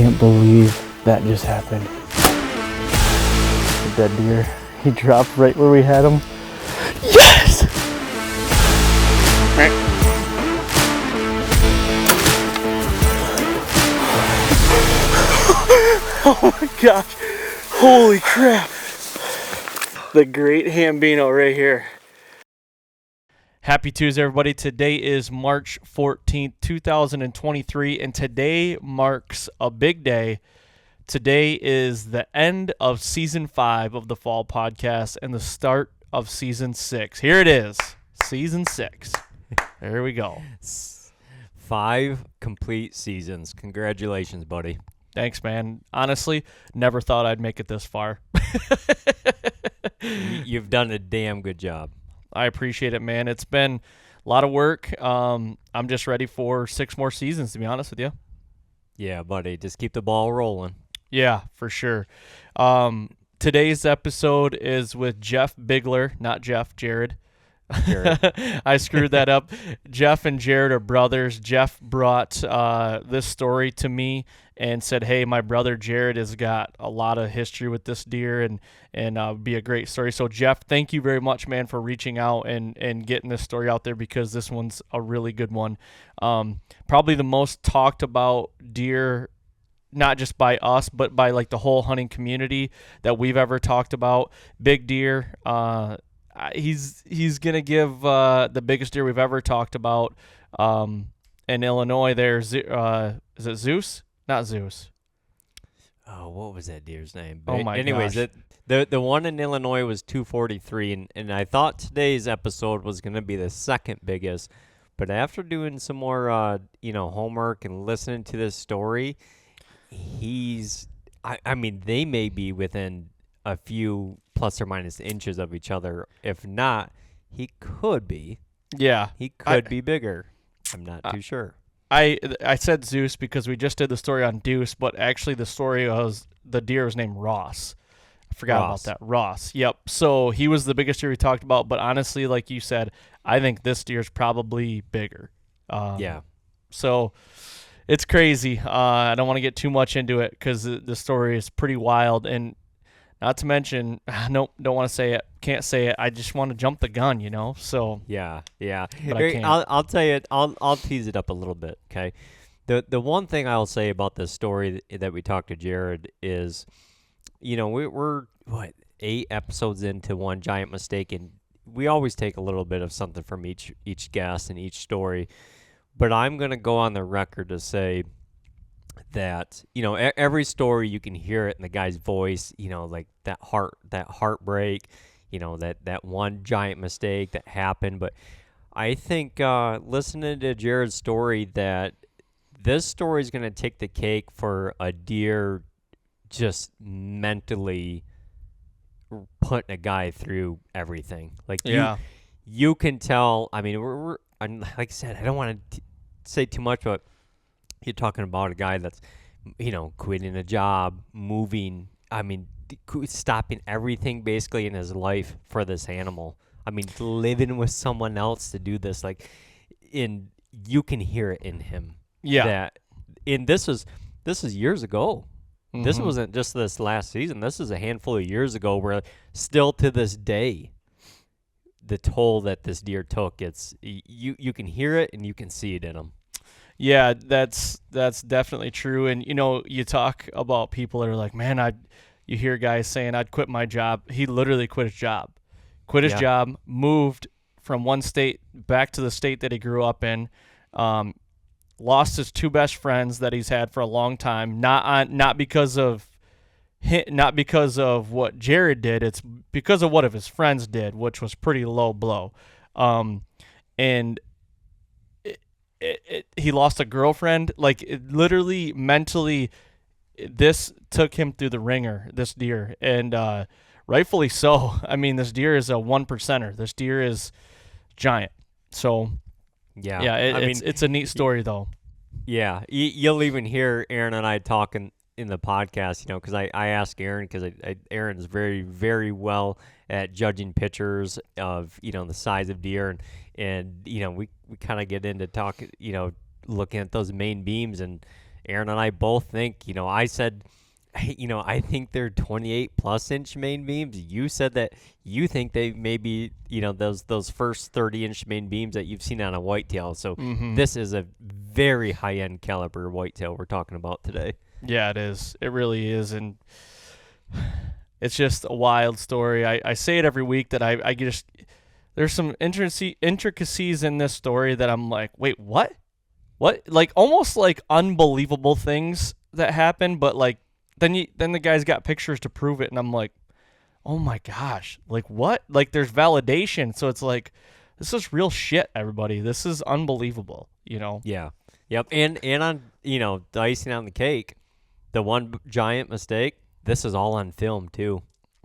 can't believe that just happened. The dead deer. He dropped right where we had him. Yes! Oh my gosh. Holy crap. The great Hambino right here. Happy Tuesday, everybody. Today is March 14th, 2023, and today marks a big day. Today is the end of Season 5 of the Fall Podcast and the start of Season 6. Here it is, Season 6. There we go. 5 complete seasons. Congratulations, buddy. Thanks, man. Honestly, never thought I'd make it this far. You've done a damn good job. I appreciate it, man. It's been a lot of work. I'm just ready for 6 more seasons, to be honest with you. Yeah, buddy. Just keep the ball rolling. Yeah, for sure. Today's episode is with Jeff Bigler, not Jeff, Jared. I screwed that up. Jeff and Jared are brothers. Jeff brought this story to me and said, hey, my brother Jared has got a lot of history with this deer and be a great story. So, Jeff, thank you very much, man, for reaching out and getting this story out there because this one's a really good one. Probably the most talked about deer, not just by us, but by like the whole hunting community that we've ever talked about. Big deer. He's gonna give the biggest deer we've ever talked about in Illinois. There's is it Zeus? Not Zeus. Oh, what was that deer's name? Oh my Anyways, gosh. The one in Illinois was 243, and I thought today's episode was gonna be the second biggest, but after doing some more homework and listening to this story, I mean they may be within a few plus or minus inches of each other. If not, he could be. Yeah. He could be bigger. I'm not too sure. I said Zeus because we just did the story on Deuce, but actually the story was the deer was named Ross. I forgot about that. Ross. Yep. So he was the biggest deer we talked about, but honestly, like you said, I think this deer is probably bigger. Yeah. So it's crazy. I don't want to get too much into it because the story is pretty wild. And not to mention, nope, don't want to say it. Can't say it. I just want to jump the gun, So yeah. But I can't. I'll tell you. I'll tease it up a little bit. Okay. The one thing I'll say about this story that we talked to Jared is, we're 8 episodes into One Giant Mistake, and we always take a little bit of something from each guest and each story. But I'm gonna go on the record to say that every story you can hear it in the guy's voice, like that heartbreak, that one giant mistake that happened. But I think listening to Jared's story, that this story is going to take the cake for a deer just mentally putting a guy through everything. Like you can tell. I mean, we're like I said, I don't want to say too much, but you're talking about a guy that's, quitting a job, moving, stopping everything basically in his life for this animal. I mean, living with someone else to do this, you can hear it in him. Yeah. This is years ago. Mm-hmm. This wasn't just this last season. This is a handful of years ago where still to this day, the toll that this deer took, you can hear it and you can see it in him. Yeah, that's definitely true. And, you talk about people that are like, man, you hear guys saying, I'd quit my job. He literally quit his job. Job, moved from one state back to the state that he grew up in, lost his 2 best friends that he's had for a long time, not because of what Jared did. It's because of what his friends did, which was pretty low blow. And he lost a girlfriend. Literally mentally, this took him through the ringer, this deer, and rightfully so. I mean, this deer is a 1%er. This deer is giant. So it's a neat story though. Yeah, you'll even hear Aaron and I talking in the podcast, because I asked Aaron, because Aaron's very, very well at judging pictures of, the size of deer, and we kind of get into talk, looking at those main beams, and Aaron and I both think, I said, hey, I think they're 28 plus inch main beams. You said that you think they may be, those first 30-inch main beams that you've seen on a whitetail. So this is a very high-end caliber whitetail we're talking about today. Yeah, it is. It really is. And it's just a wild story. I say it every week that I just, there's some intricacies in this story that I'm like, wait, what? What? Like almost like unbelievable things that happen, but like then the guy's got pictures to prove it, and I'm like, oh my gosh, like what? Like there's validation, so it's like this is real shit, everybody. This is unbelievable, Yeah. Yep. And on the icing on the cake, the one giant mistake. This is all on film too.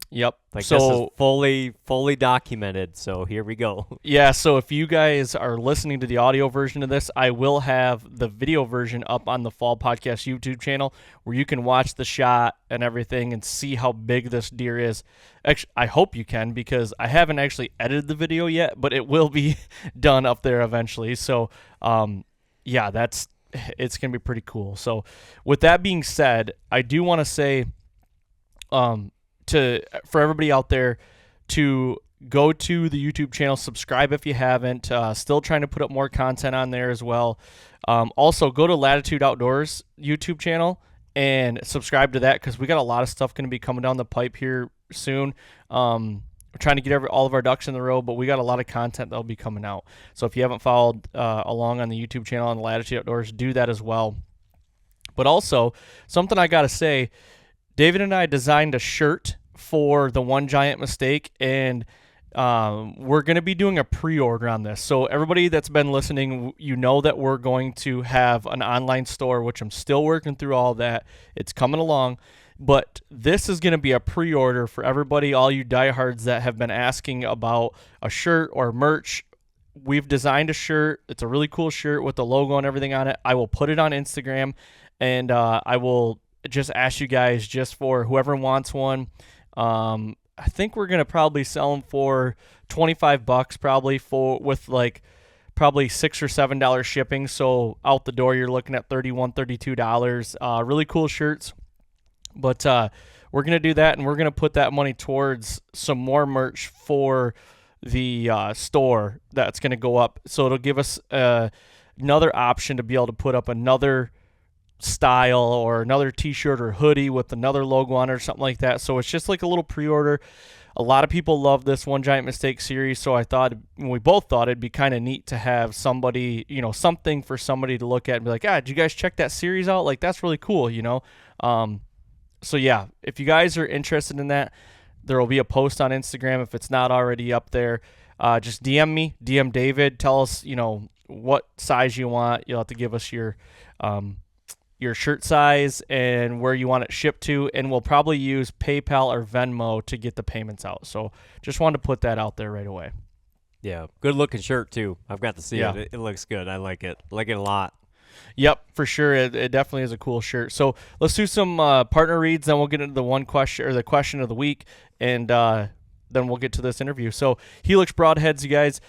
Yep. Like this is fully documented. So here we go. Yeah. So if you guys are listening to the audio version of this, I will have the video version up on the Fall Podcast YouTube channel where you can watch the shot and everything and see how big this deer is. Actually, I hope you can because I haven't actually edited the video yet, but it will be done up there eventually. So, yeah, it's gonna be pretty cool. So, with that being said, I do want to say, for everybody out there to go to the YouTube channel, subscribe if you haven't. Still trying to put up more content on there as well. Also, go to Latitude Outdoors YouTube channel and subscribe to that because we got a lot of stuff going to be coming down the pipe here soon. We're trying to get all of our ducks in the row, but we got a lot of content that'll be coming out. So if you haven't followed along on the YouTube channel on Latitude Outdoors, do that as well. But also, something I got to say, David and I designed a shirt for the One Giant Mistake, and we're going to be doing a pre-order on this. So everybody that's been listening, that we're going to have an online store, which I'm still working through all that. It's coming along. But this is going to be a pre-order for everybody, all you diehards that have been asking about a shirt or merch. We've designed a shirt. It's a really cool shirt with the logo and everything on it. I will put it on Instagram, and I will just ask you guys just for whoever wants one. I think we're going to probably sell them for $25 probably probably $6 or $7 shipping. So out the door, you're looking at $31, $32. Really cool shirts. But we're going to do that, and we're going to put that money towards some more merch for the store that's going to go up. So it'll give us another option to be able to put up another style or another t-shirt or hoodie with another logo on it or something like that. So it's just like a little pre-order. A lot of people love this One Giant Mistake series, so we both thought it'd be kind of neat to have somebody, something for somebody to look at and be like, did you guys check that series out? Like, that's really cool, So yeah, if you guys are interested in that, there will be a post on Instagram if it's not already up there. Just DM me, DM David, tell us, what size you want. You'll have to give us your shirt size and where you want it shipped to, and we'll probably use PayPal or Venmo to get the payments out. So just wanted to put that out there right away. Yeah, good looking shirt too. I've got to see Yeah. it. It looks good. I like it. Like it a lot. Yep, for sure. It definitely is a cool shirt. So let's do some partner reads, then we'll get into the question of the week, and then we'll get to this interview. So Helix Broadheads, you guys.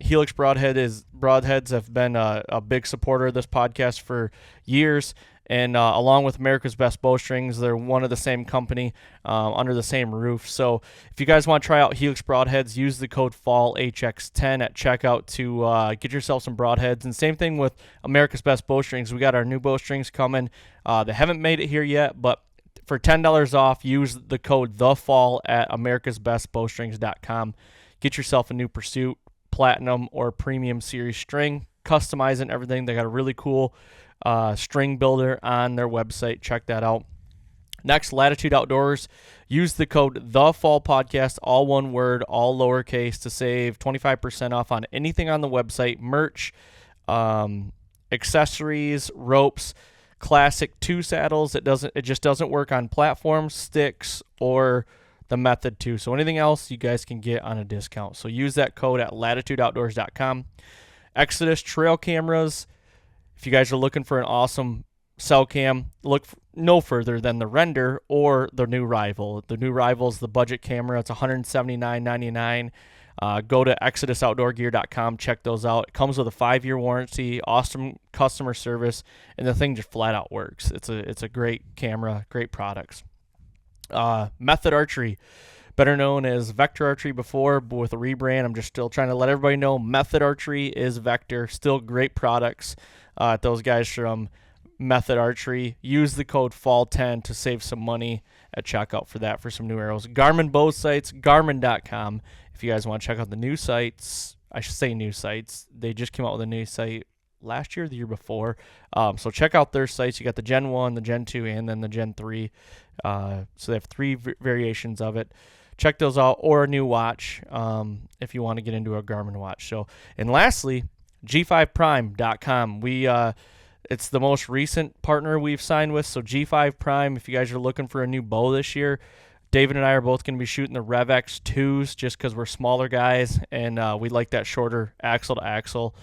Helix Broadheads have been a big supporter of this podcast for years, and along with America's Best Bowstrings, they're one of the same company under the same roof. So if you guys want to try out Helix Broadheads, use the code FALLHX10 at checkout to get yourself some broadheads. And same thing with America's Best Bowstrings. We got our new bowstrings coming. They haven't made it here yet, but for $10 off, use the code THEFALL at americasbestbowstrings.com. Get yourself a new Pursuit, Platinum, or Premium Series string. Customize it and everything. They got a really cool string builder on their website. Check that out. Next, Latitude Outdoors. Use the code THEFALLPODCAST, all one word, all lowercase, to save 25% off on anything on the website. Merch, accessories, ropes, classic 2 saddles. It just doesn't work on platforms, sticks, or the Method 2. So anything else you guys can get on a discount. So use that code at latitudeoutdoors.com. Exodus trail cameras. If you guys are looking for an awesome cell cam, look no further than the Render or the new Rival. The new Rival is the budget camera. It's $179.99. Go to ExodusOutdoorGear.com. Check those out. It comes with a 5-year warranty, awesome customer service, and the thing just flat out works. It's a great camera, great products. Method Archery, better known as Vector Archery before, but with a rebrand. I'm just still trying to let everybody know Method Archery is Vector. Still great products. Those guys from Method Archery. Use the code FALL10 to save some money at checkout for that, for some new arrows. Garmin bow sites, Garmin.com. If you guys want to check out the new sites, I should say new sites. They just came out with a new site last year, the year before. So check out their sites. You got the Gen 1, the Gen 2, and then the Gen 3. So they have 3 variations of it. Check those out, or a new watch if you want to get into a Garmin watch. So, and lastly, G5Prime.com. It's the most recent partner we've signed with. So G5 Prime, if you guys are looking for a new bow this year, David and I are both going to be shooting the RevX 2s just because we're smaller guys, and we like that shorter axle to axle.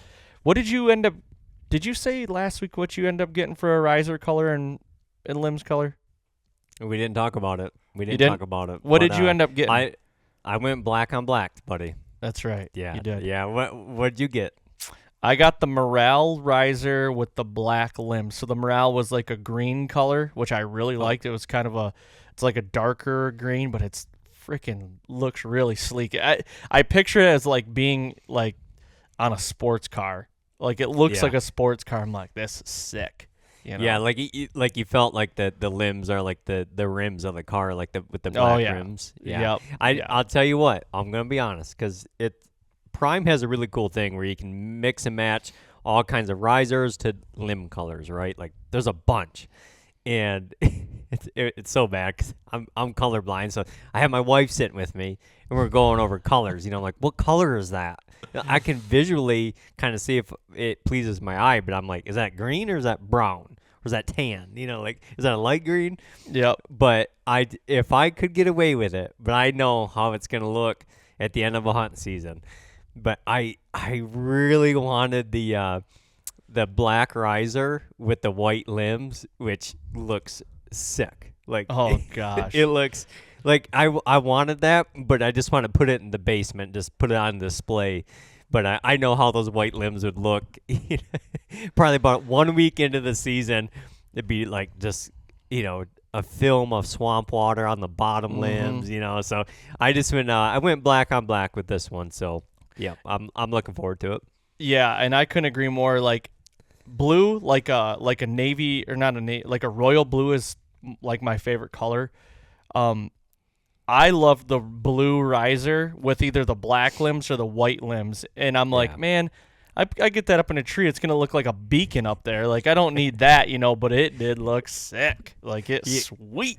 What did you end up? Did you say last week what you end up getting for a riser color and limbs color? We didn't talk about it. Talk about it. What did you end up getting? I went black on black, buddy. That's right. Yeah, you did. Yeah. What'd you get? I got the Morale riser with the black limbs. So the Morale was like a green color, which I really liked. It was kind of it's like a darker green, but it's freaking looks really sleek. I picture it as like being like on a sports car. Like it looks like a sports car. I'm like, this is sick. You know? Yeah, like you felt like the limbs are like the rims of the car, like with the black rims. Yeah. Yep. I'll tell you what, I'm gonna be honest, because Prime has a really cool thing where you can mix and match all kinds of risers to limb colors, right? Like there's a bunch, and it's so bad 'cause I'm colorblind, so I have my wife sitting with me, and we're going over colors. You know, like what color is that? I can visually kind of see if it pleases my eye, but I'm like, is that green or is that brown or is that tan? You know, like is that a light green? Yep. But if I could get away with it, but I know how it's gonna look at the end of a hunting season. But I really wanted the black riser with the white limbs, which looks sick. Like oh gosh, it looks like I wanted that, but I just want to put it in the basement, just put it on display. But I know how those white limbs would look. Probably about 1 week into the season, it'd be like just a film of swamp water on the bottom limbs. So I just went black on black with this one. So. Yeah, I'm looking forward to it. Yeah, and I couldn't agree more. Like blue, like a navy or not a navy, like a royal blue is like my favorite color. I love the blue riser with either the black limbs or the white limbs, and I'm like, man, I get that up in a tree, it's gonna look like a beacon up there. Like I don't need that, but it did look sick. Like it's sweet.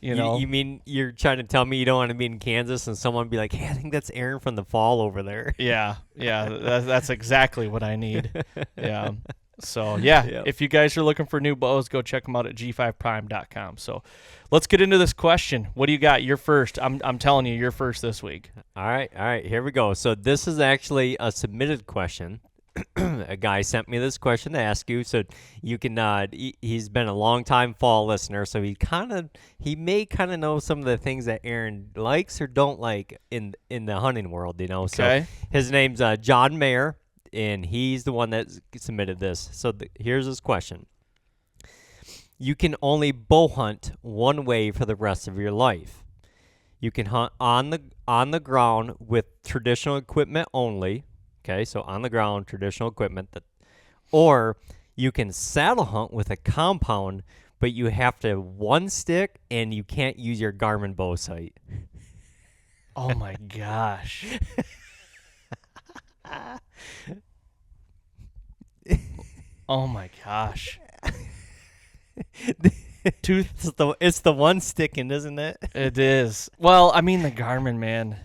You mean you're trying to tell me you don't want to be in Kansas and someone be like, hey, I think that's Aaron from The Fall over there. Yeah, that's exactly what I need. Yeah. So, if you guys are looking for new bows, go check them out at g5prime.com. So, let's get into this question. What do you got? You're first. I'm telling you, you're first this week. All right, here we go. So, this is actually a submitted question. A guy sent me this question to ask you, so you can he's been a long time fall listener, so he may kind of know some of the things that Aaron likes or don't like in the hunting world, Okay. So his name's John Mayer, and he's the one that submitted this. So here's his question. You can only bow hunt one way for the rest of your life. You can hunt on the ground with traditional equipment only. Okay, so on the ground, traditional equipment, or you can saddle hunt with a compound, but you have to one stick and you can't use your Garmin bow sight. Oh my gosh. Oh my gosh. It's the one sticking, isn't it? It is. Well, I mean the Garmin, man.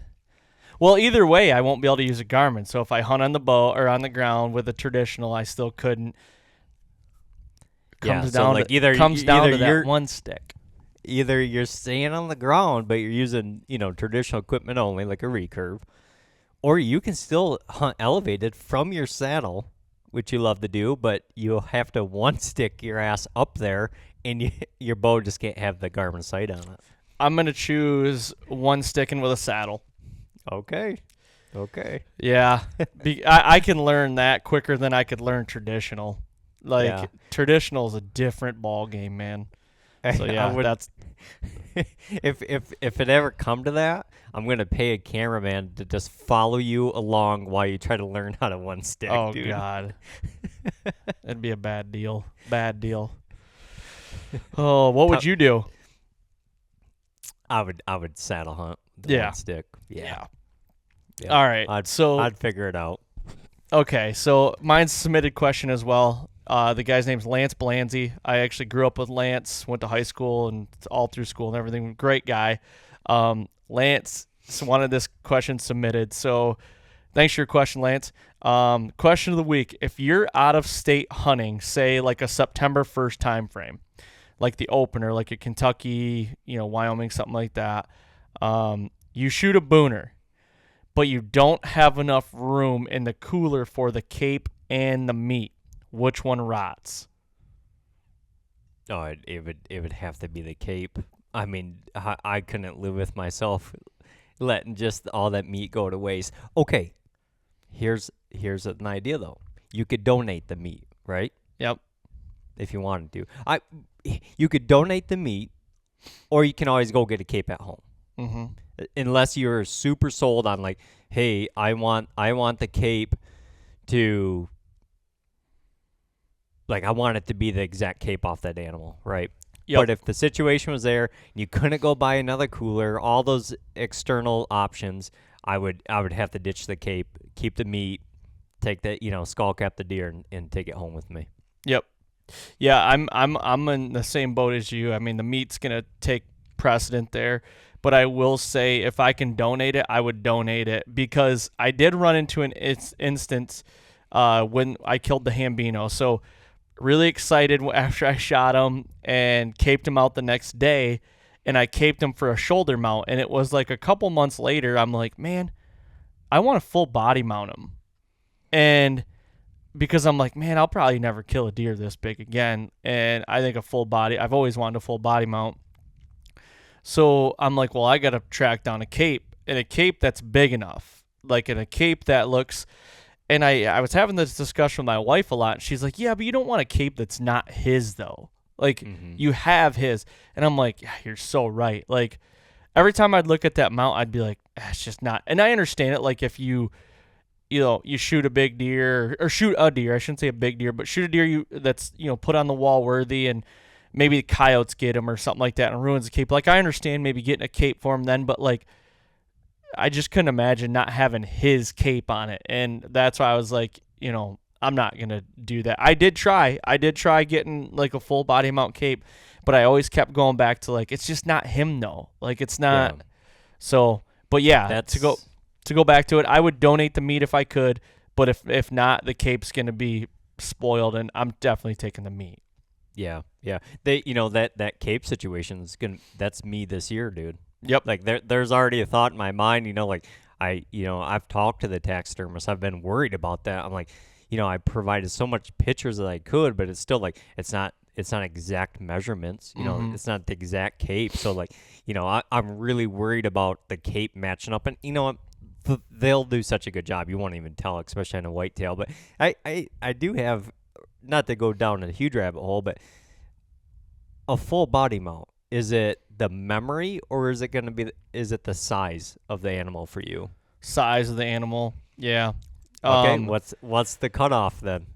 Well, either way, I won't be able to use a Garmin. So if I hunt on the bow or on the ground with a traditional, I still couldn't. Comes down to that one stick. Either you're staying on the ground, but you're using traditional equipment only, like a recurve, or you can still hunt elevated from your saddle, which you love to do, but you'll have to one stick your ass up there, and your bow just can't have the Garmin sight on it. I'm gonna choose one sticking with a saddle. Okay. Okay. Yeah, I can learn that quicker than I could learn traditional. Like Yeah. traditional is a different ball game, man. So I yeah, would that's if it ever come to that, I'm gonna pay a cameraman to just follow you along while you try to learn how to one stick, oh dude. god, that'd be a bad deal. Bad deal. Oh, what would you do? I would saddle hunt the Yeah. one stick. Yeah. All right. I'd figure it out. Okay, so mine's a submitted question as well. The guy's name's Lance Blanzy. I actually grew up with Lance, went to high school and all through school and everything. Great guy. Lance wanted this question submitted, so thanks for your question, Lance. Question of the week: if you're out of state hunting, say like a September 1st time frame, like the opener, like a Kentucky, Wyoming, something like that, you shoot a booner, but you don't have enough room in the cooler for the cape and the meat. Which one rots? Oh, it would have to be the cape. I mean, I couldn't live with myself letting just all that meat go to waste. Okay, here's an idea though. You could donate the meat, right? Yep. If you wanted to. You could donate the meat, or you can always go get a cape at home. Mm-hmm. Unless you're super sold on like, hey, I want the cape to, like, I want it to be the exact cape off that animal, right? Yep. But if the situation was there, you couldn't go buy another cooler, all those external options, I would have to ditch the cape, keep the meat, take the skull cap the deer, and take it home with me. Yep. Yeah, I'm in the same boat as you. I mean, the meat's gonna take precedent there, but I will say if I can donate it, I would donate it because I did run into an instance when I killed the Hambino. So really excited after I shot him and caped him out the next day, and I caped him for a shoulder mount, and it was like a couple months later, I'm like, man, I want to full body mount him, and because I'm like, man, I'll probably never kill a deer this big again, and I think I've always wanted a full body mount. So I'm like, well, I got to track down a cape, and a cape that's big enough, like in a cape that looks. And I was having this discussion with my wife a lot. And she's like, yeah, but you don't want a cape that's not his, though. Like, you have his. And I'm like, yeah, you're so right. Like, every time I'd look at that mount, I'd be like, it's just not. And I understand it. Like, if you shoot a big deer, or shoot a deer, I shouldn't say a big deer, but shoot a deer that's, put on the wall worthy, and maybe the coyotes get him or something like that and ruins the cape. Like, I understand maybe getting a cape for him then, but, like, I just couldn't imagine not having his cape on it. And that's why I was like, I'm not going to do that. I did try getting like a full body mount cape, but I always kept going back to like, it's just not him though. Like it's not. Yeah. So, but yeah, to go back to it, I would donate the meat if I could, but if not, the cape's going to be spoiled, and I'm definitely taking the meat. Yeah. Yeah. They, that cape situation that's me this year, dude. Yep. Like there's already a thought in my mind, like I've talked to the taxidermist. I've been worried about that. I'm like, I provided so much pictures that I could, but it's still like it's not exact measurements. It's not the exact cape. So like, I'm really worried about the cape matching up. And they'll do such a good job. You won't even tell, especially on a whitetail. But I do have, not to go down a huge rabbit hole, but a full body mount. Is it the memory, or is it going to be? Is it the size of the animal for you? Size of the animal, yeah. Okay, what's the cutoff then?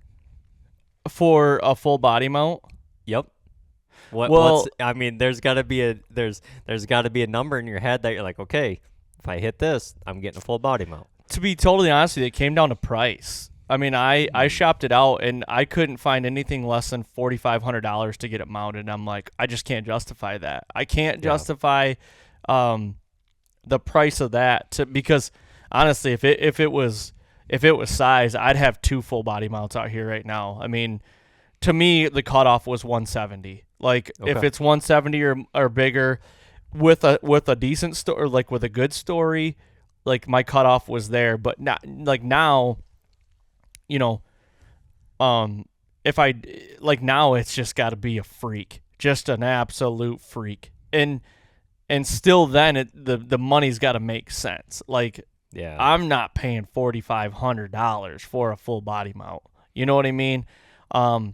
For a full body mount? Yep. There's got to be a number in your head that you're like, okay, if I hit this, I'm getting a full body mount. To be totally honest with you, it came down to price. I mean, I shopped it out, and I couldn't find anything less than $4,500 to get it mounted. And I'm like, I just can't justify that. I can't justify the price of that because honestly, if it was size, I'd have 2 full body mounts out here right now. I mean, to me, the cutoff was 170. Like if it's 170 or bigger, with a decent story, like with a good story, like my cutoff was there. But not like now. If I like now, it's just got to be a freak, just an absolute freak, and still then the money's got to make sense. Like Yeah. I'm not paying $4,500 for a full body mount. You know what I mean? And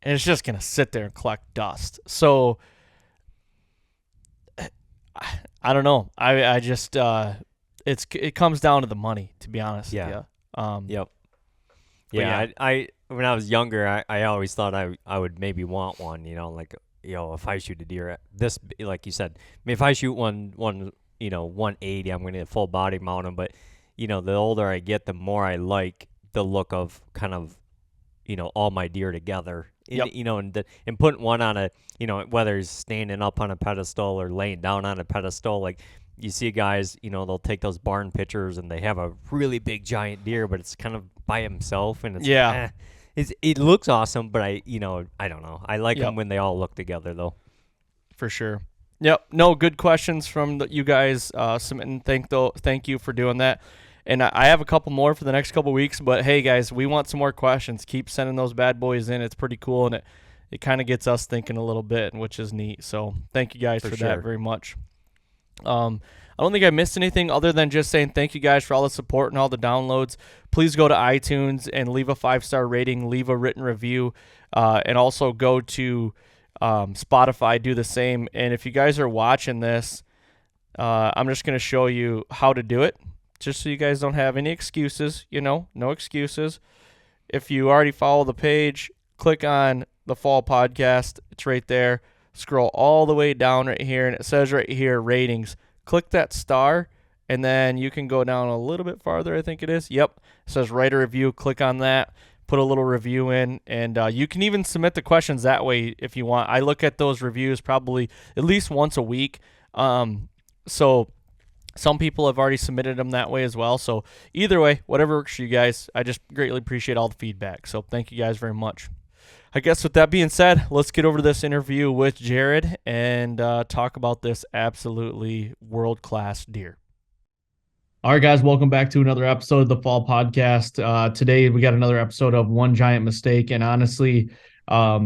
it's just gonna sit there and collect dust. So I don't know. I just it comes down to the money, to be honest with Yeah. you. Yep. But Yeah. I when I was younger, I always thought I would maybe want one. Like if I shoot a deer, this like you said, I mean, if I shoot one 180, I'm gonna get full body mount 'em. But the older I get, the more I like the look of kind of all my deer together. Yep. And putting one on a whether it's standing up on a pedestal or laying down on a pedestal, like you see guys, they'll take those barn pictures and they have a really big giant deer, but it's kind of by himself, and it's Yeah. it looks awesome, but I don't know. I like Yep. them when they all look together though. For sure. Yep. No, good questions from you guys submitting. Thank you for doing that. And I have a couple more for the next couple weeks. But hey, guys, we want some more questions. Keep sending those bad boys in. It's pretty cool, and it kind of gets us thinking a little bit, which is neat. So thank you guys for sure. that very much. I don't think I missed anything other than just saying thank you guys for all the support and all the downloads. Please go to iTunes and leave a 5-star rating, leave a written review, and also go to Spotify, do the same. And if you guys are watching this, I'm just going to show you how to do it, just so you guys don't have any excuses, no excuses. If you already follow the page, click on the Fall Podcast. It's right there. Scroll all the way down right here, and it says right here, ratings. Click that star, and then you can go down a little bit farther, I think it is. Yep. It says write a review. Click on that. Put a little review in, and you can even submit the questions that way if you want. I look at those reviews probably at least once a week. So some people have already submitted them that way as well. So either way, whatever works for you guys, I just greatly appreciate all the feedback. So thank you guys very much. I guess with that being said, let's get over to this interview with Jared and talk about this absolutely world-class deer. All right, guys, welcome back to another episode of the Fall Podcast. Today, we got another episode of One Giant Mistake, and honestly, I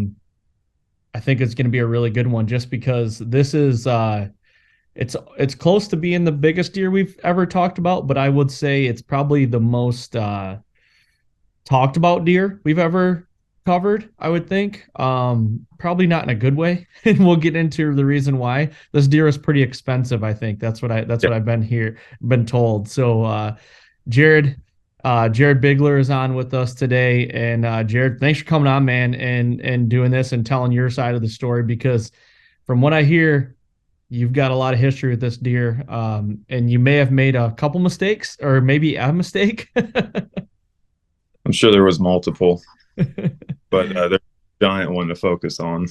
think it's going to be a really good one just because this is it's close to being the biggest deer we've ever talked about, but I would say it's probably the most talked about deer we've ever covered, I would think. Probably not in a good way, and we'll get into the reason why. This deer is pretty expensive, I think. That's what I've been told. So Jared Bigler is on with us today, and Jared, thanks for coming on, man, and doing this and telling your side of the story, because from what I hear, you've got a lot of history with this deer, and you may have made a couple mistakes, or maybe a mistake. I'm sure there was multiple, but there's a giant one to focus on.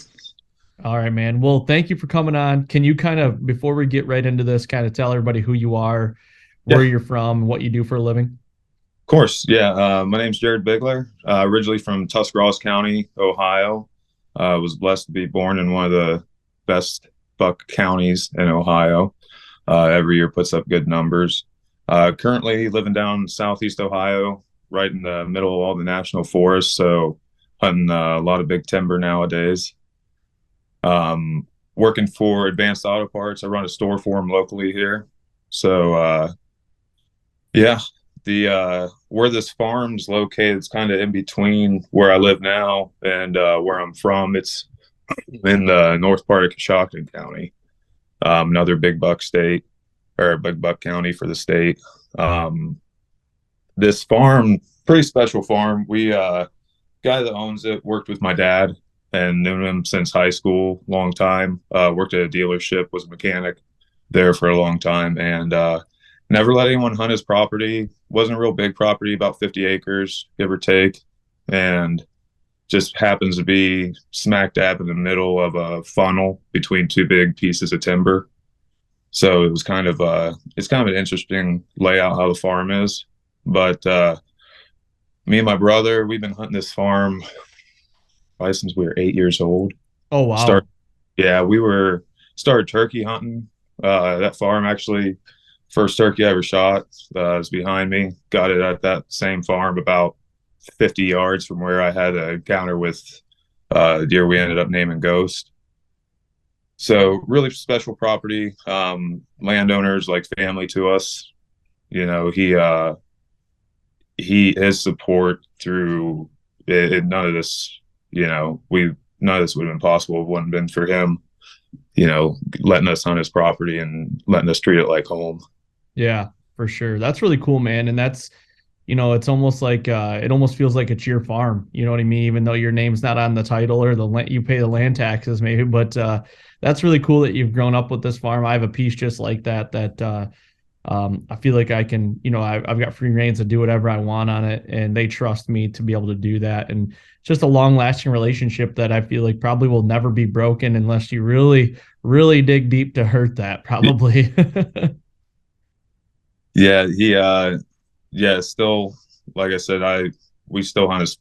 All right, man. Well, thank you for coming on. Can you kind of, before we get right into this, kind of tell everybody who you are, where you're from, what you do for a living? Of course, yeah. My name's Jared Bigler, originally from Tuscarawas County, Ohio. Was blessed to be born in one of the best buck counties in Ohio. Every year puts up good numbers. Currently living down southeast Ohio, right in the middle of all the national forests, so hunting a lot of big timber nowadays. Working for Advanced Auto Parts. I run a store for them locally here. So yeah, the where this farm's located is kind of in between where I live now and where I'm from. It's in the north part of Coshocton County, another big buck state, or big buck county for the state. This farm, pretty special farm. We guy that owns it worked with my dad and knew him since high school, long time. Worked at a dealership, was a mechanic there for a long time, and never let anyone hunt his property. Wasn't a real big property, about 50 acres, give or take, and just happens to be smack dab in the middle of a funnel between two big pieces of timber. So it was kind of it's kind of an interesting layout how the farm is. But me and my brother, we've been hunting this farm probably since we were 8 years old. Oh, wow. We started turkey hunting. That farm, actually, first turkey I ever shot is behind me. Got it at that same farm about 50 yards from where I had an encounter with a deer we ended up naming Ghost. So really special property. Landowners like family to us. his support through it, none of this, none of this would have been possible if it wouldn't been for him, letting us on his property and letting us treat it like home. Yeah, for sure. That's really cool, man. And that's, it's almost like it almost feels like it's your farm. You know what I mean? Even though your name's not on the title or the land, you pay the land taxes maybe, but that's really cool that you've grown up with this farm. I have a piece just like that I feel like I can, I've got free reins to do whatever I want on it, and they trust me to be able to do that. And it's just a long lasting relationship that I feel like probably will never be broken unless you really, really dig deep to hurt that, probably. Yeah, still, like I said, we still hunt his,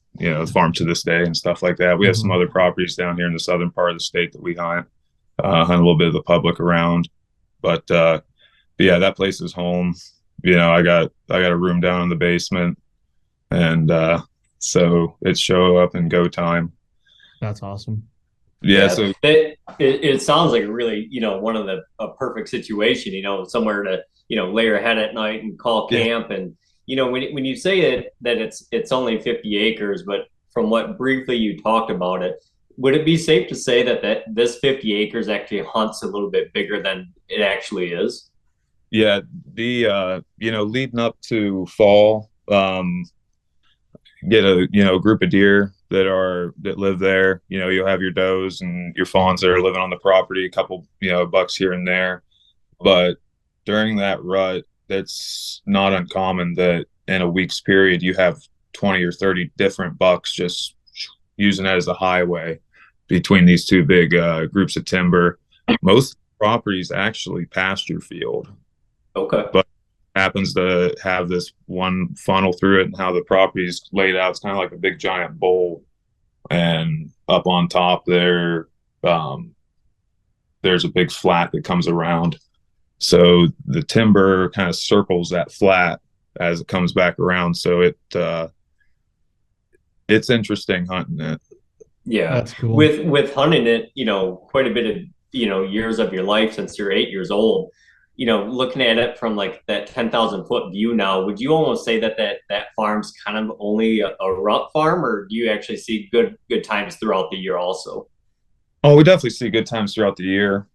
farm to this day and stuff like that. We have some other properties down here in the southern part of the state that we hunt a little bit of the public around, but yeah, that place is home. I got a room down in the basement, and so it's show up and go time. That's awesome. Yeah, so it sounds like really, one of a perfect situation, somewhere to, lay your head at night and call camp. And, when you say that it's only 50 acres, but from what briefly you talked about it, would it be safe to say that this 50 acres actually hunts a little bit bigger than it actually is? Yeah, the leading up to fall, get a group of deer that live there. You'll have your does and your fawns that are living on the property, a couple bucks here and there. But during that rut, that's not uncommon that in a week's period you have 20 or 30 different bucks just using it as a highway between these two big groups of timber. Most properties actually pasture field. Okay. But happens to have this one funnel through it, and how the property's laid out, it's kind of like a big giant bowl, and up on top there's a big flat that comes around, so the timber kind of circles that flat as it comes back around, so it's interesting hunting it. Yeah, that's cool. With hunting it, quite a bit of years of your life since you're 8 years old. Looking at it from like that 10,000-foot view now, would you almost say that farm's kind of only a rut farm, or do you actually see good times throughout the year also? Oh, we definitely see good times throughout the year.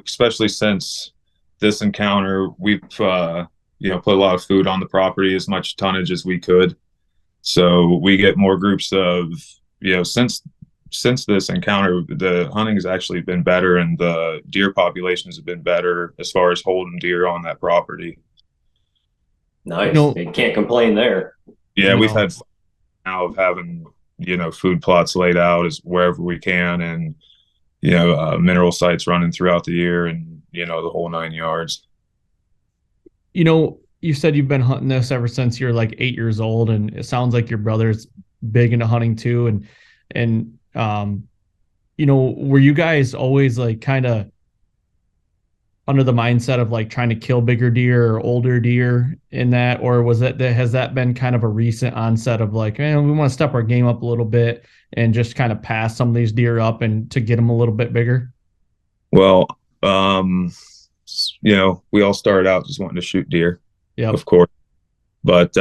Especially since this encounter, we've put a lot of food on the property, as much tonnage as we could. So we get more groups of, since this encounter, the hunting has actually been better, and the deer populations have been better as far as holding deer on that property. Nice. You can't complain there. Yeah, we've had fun now of having, food plots laid out as wherever we can, and, mineral sites running throughout the year, and, the whole 9 yards. You said you've been hunting this ever since you're like 8 years old, and it sounds like your brother's big into hunting too. And were you guys always like kind of under the mindset of like trying to kill bigger deer or older deer in that, or has that been kind of a recent onset of like, man, we want to step our game up a little bit and just kind of pass some of these deer up and to get them a little bit bigger? Well, we all started out just wanting to shoot deer, of course, but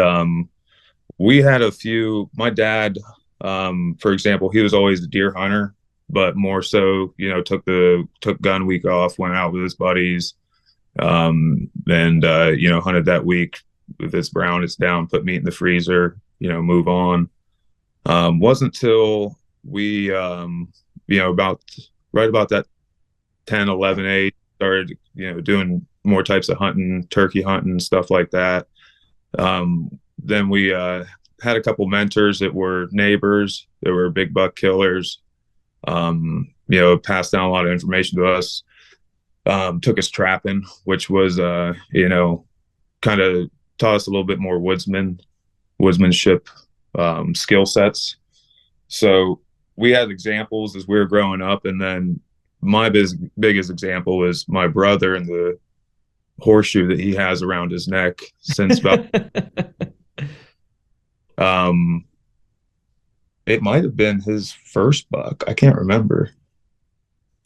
we had a few. My dad, for example, he was always a deer hunter, but more so, took gun week off, went out with his buddies, and hunted that week. If it's brown, it's down, put meat in the freezer, move on. Wasn't till we, about that 10, 11 age, started, doing more types of hunting, turkey hunting, stuff like that. Then we had a couple mentors that were neighbors, that were big buck killers, passed down a lot of information to us, took us trapping, which was, kind of taught us a little bit more woodsmanship skill sets. So we had examples as we were growing up. And then my biggest example is my brother and the horseshoe that he has around his neck since about it might have been his first buck. I can't remember.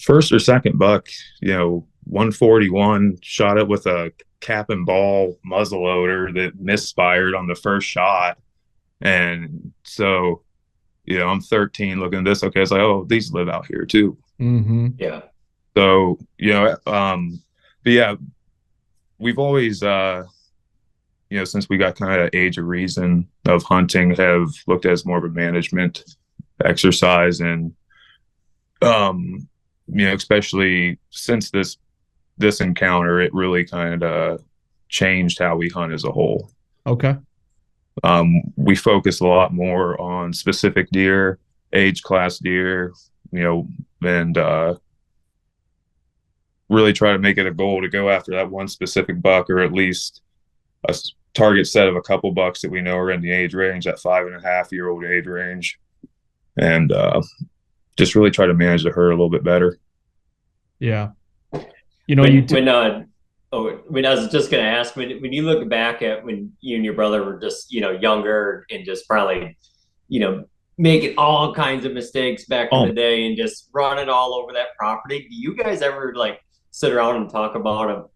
First or second buck, 141, shot it with a cap and ball muzzleloader that misfired on the first shot. And so, I'm 13 looking at this. Okay, it's like, oh, these live out here too. Mm-hmm. Yeah. So, but yeah, we've always, since we got kind of age of reason of hunting, have looked at it as more of a management exercise. And, especially since this encounter, it really kind of changed how we hunt as a whole. Okay. We focus a lot more on specific deer, age class deer, and really try to make it a goal to go after that one specific buck, or at least a target set of a couple bucks that we know are in the age range, that 5.5-year-old age range, and just really try to manage the herd a little bit better. Yeah. When I was just going to ask, when you look back at when you and your brother were just, younger and just probably, making all kinds of mistakes back in the day and just running all over that property, do you guys ever like sit around and talk about,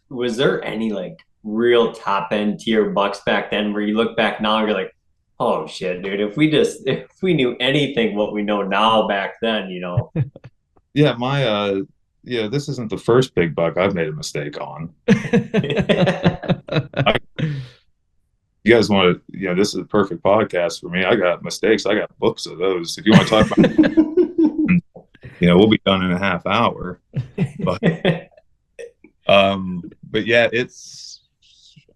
was there any like real top end tier bucks back then where you look back now and you're like, oh shit, dude, if we knew anything what we know now back then, Yeah, this isn't the first big buck I've made a mistake on. You guys want to, this is a perfect podcast for me. I got mistakes. I got books of those. If you want to talk about, we'll be done in a half hour. But yeah,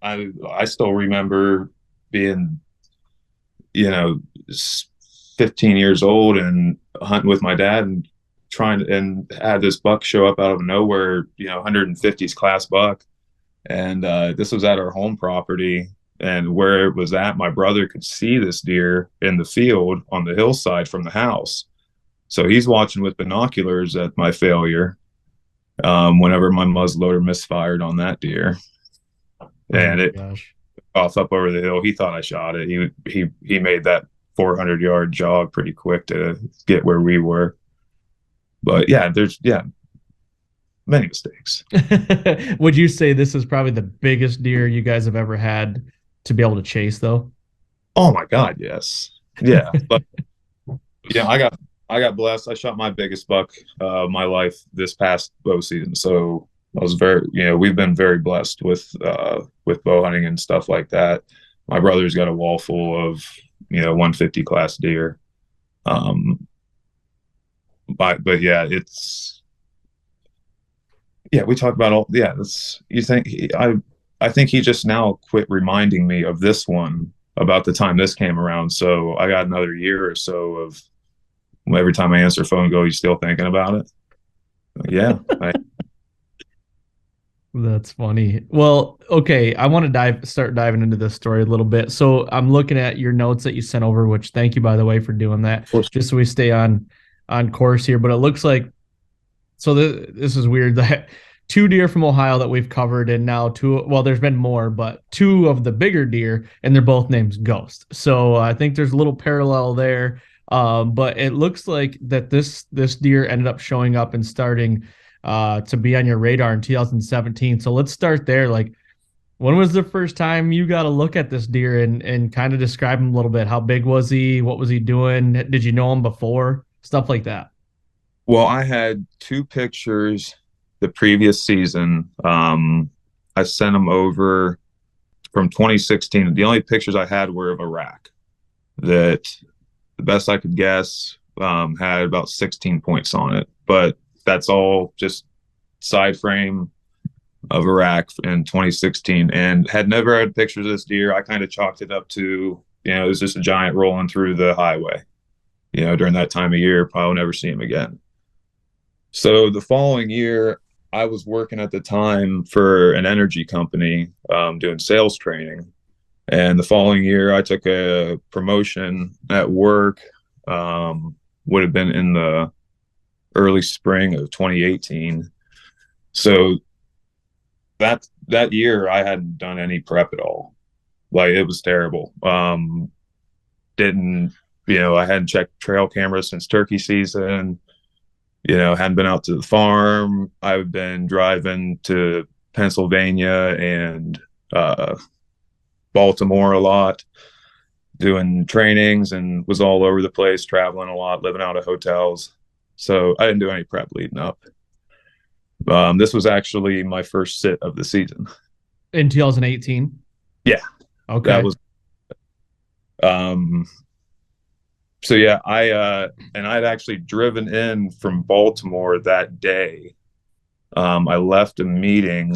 I still remember being, 15 years old and hunting with my dad and and had this buck show up out of nowhere, 150s class buck. And this was at our home property, and where it was at, my brother could see this deer in the field on the hillside from the house. So he's watching with binoculars at my failure whenever my muzzleloader misfired on that deer. And it off up over the hill. He thought I shot it. He made that 400-yard jog pretty quick to get where we were. But yeah, there's many mistakes. Would you say this is probably the biggest deer you guys have ever had to be able to chase, though? Oh my God, yes. Yeah. But I got blessed. I shot my biggest buck my life this past bow season. So I was we've been very blessed with bow hunting and stuff like that. My brother's got a wall full of 150 class deer. But yeah, we talk about all. Yeah, I think he just now quit reminding me of this one about the time this came around. So I got another year or so of every time I answer phone, you still thinking about it? Yeah. That's funny. Well, okay, I want to start diving into this story a little bit. So I'm looking at your notes that you sent over, which thank you, by the way, for doing that, just so we stay on course here. But it looks like, so this is weird, that 2 deer from Ohio that we've covered, and now 2, well, there's been more, but 2 of the bigger deer, and they're both named Ghost. So I think there's a little parallel there. But it looks like that this deer ended up showing up and starting to be on your radar in 2017. So let's start there. Like, when was the first time you got a look at this deer, and kind of describe him a little bit? How big was he? What was he doing? Did you know him before? Stuff like that. Well, I had 2 pictures the previous season. I sent them over from 2016. The only pictures I had were of a rack that, the best I could guess, had about 16 points on it. But that's all just side frame of a rack in 2016, and had never had pictures of this deer. I kind of chalked it up to, it was just a giant rolling through the highway, during that time of year. Probably never see him again. So the following year, I was working at the time for an energy company, doing sales training. And the following year, I took a promotion at work, would have been in the early spring of 2018. So that year, I hadn't done any prep at all. Like, it was terrible. I hadn't checked trail cameras since turkey season. Hadn't been out to the farm. I've been driving to Pennsylvania and Baltimore a lot, doing trainings, and was all over the place, traveling a lot, living out of hotels. So I didn't do any prep leading up. This was actually my first sit of the season. In 2018? Yeah. Okay. That was so yeah, I'd actually driven in from Baltimore that day. I left a meeting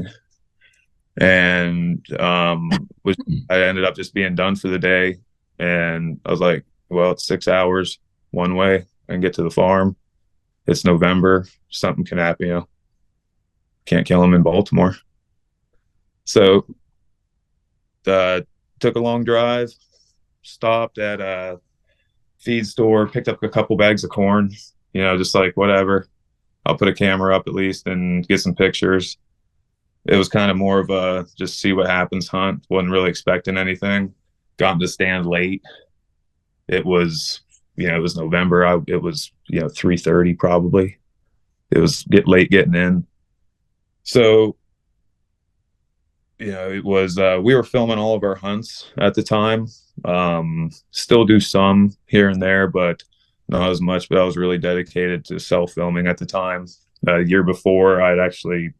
and I ended up just being done for the day. And I was like, well, it's 6 hours one way and get to the farm. It's November. Something can happen, can't kill them in Baltimore. So took a long drive, stopped at a feed store, picked up a couple bags of corn, just like whatever. I'll put a camera up at least and get some pictures. It was kind of more of a just see what happens hunt. Wasn't really expecting anything. Got into stand late. It was, it was November. It was, 3:30 probably. It was late getting in. So, it was, we were filming all of our hunts at the time. Still do some here and there, but not as much. But I was really dedicated to self-filming at the time. A year before, I'd actually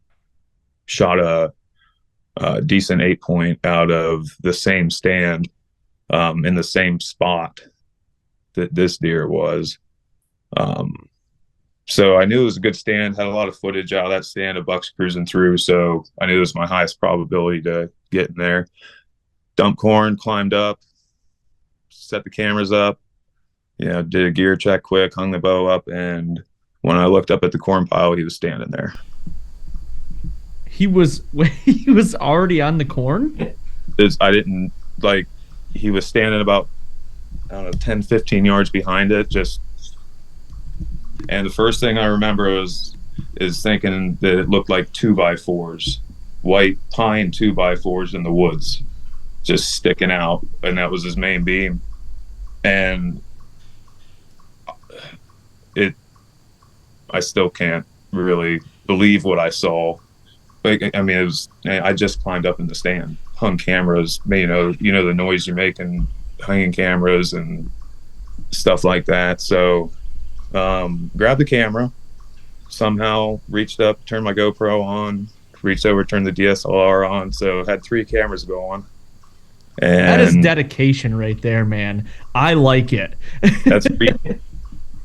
shot a decent 8-point out of the same stand in the same spot that this deer was. So I knew it was a good stand, had a lot of footage out of that stand of bucks cruising through. So I knew it was my highest probability to get in there. Dump corn, climbed up, set the cameras up, did a gear check quick, hung the bow up. And when I looked up at the corn pile, he was standing there. He was already on the corn? I didn't he was standing about, I don't know, 10, 15 yards behind it. And the first thing I remember is thinking that it looked like 2x4s, white pine 2x4s in the woods, just sticking out. And that was his main beam. And I still can't really believe what I saw. I just climbed up in the stand, hung cameras, the noise you make and hanging cameras and stuff like that. So grabbed the camera, somehow reached up, turned my GoPro on, reached over, turned the DSLR on. So had 3 cameras going. And that is dedication right there, man. I like it. That's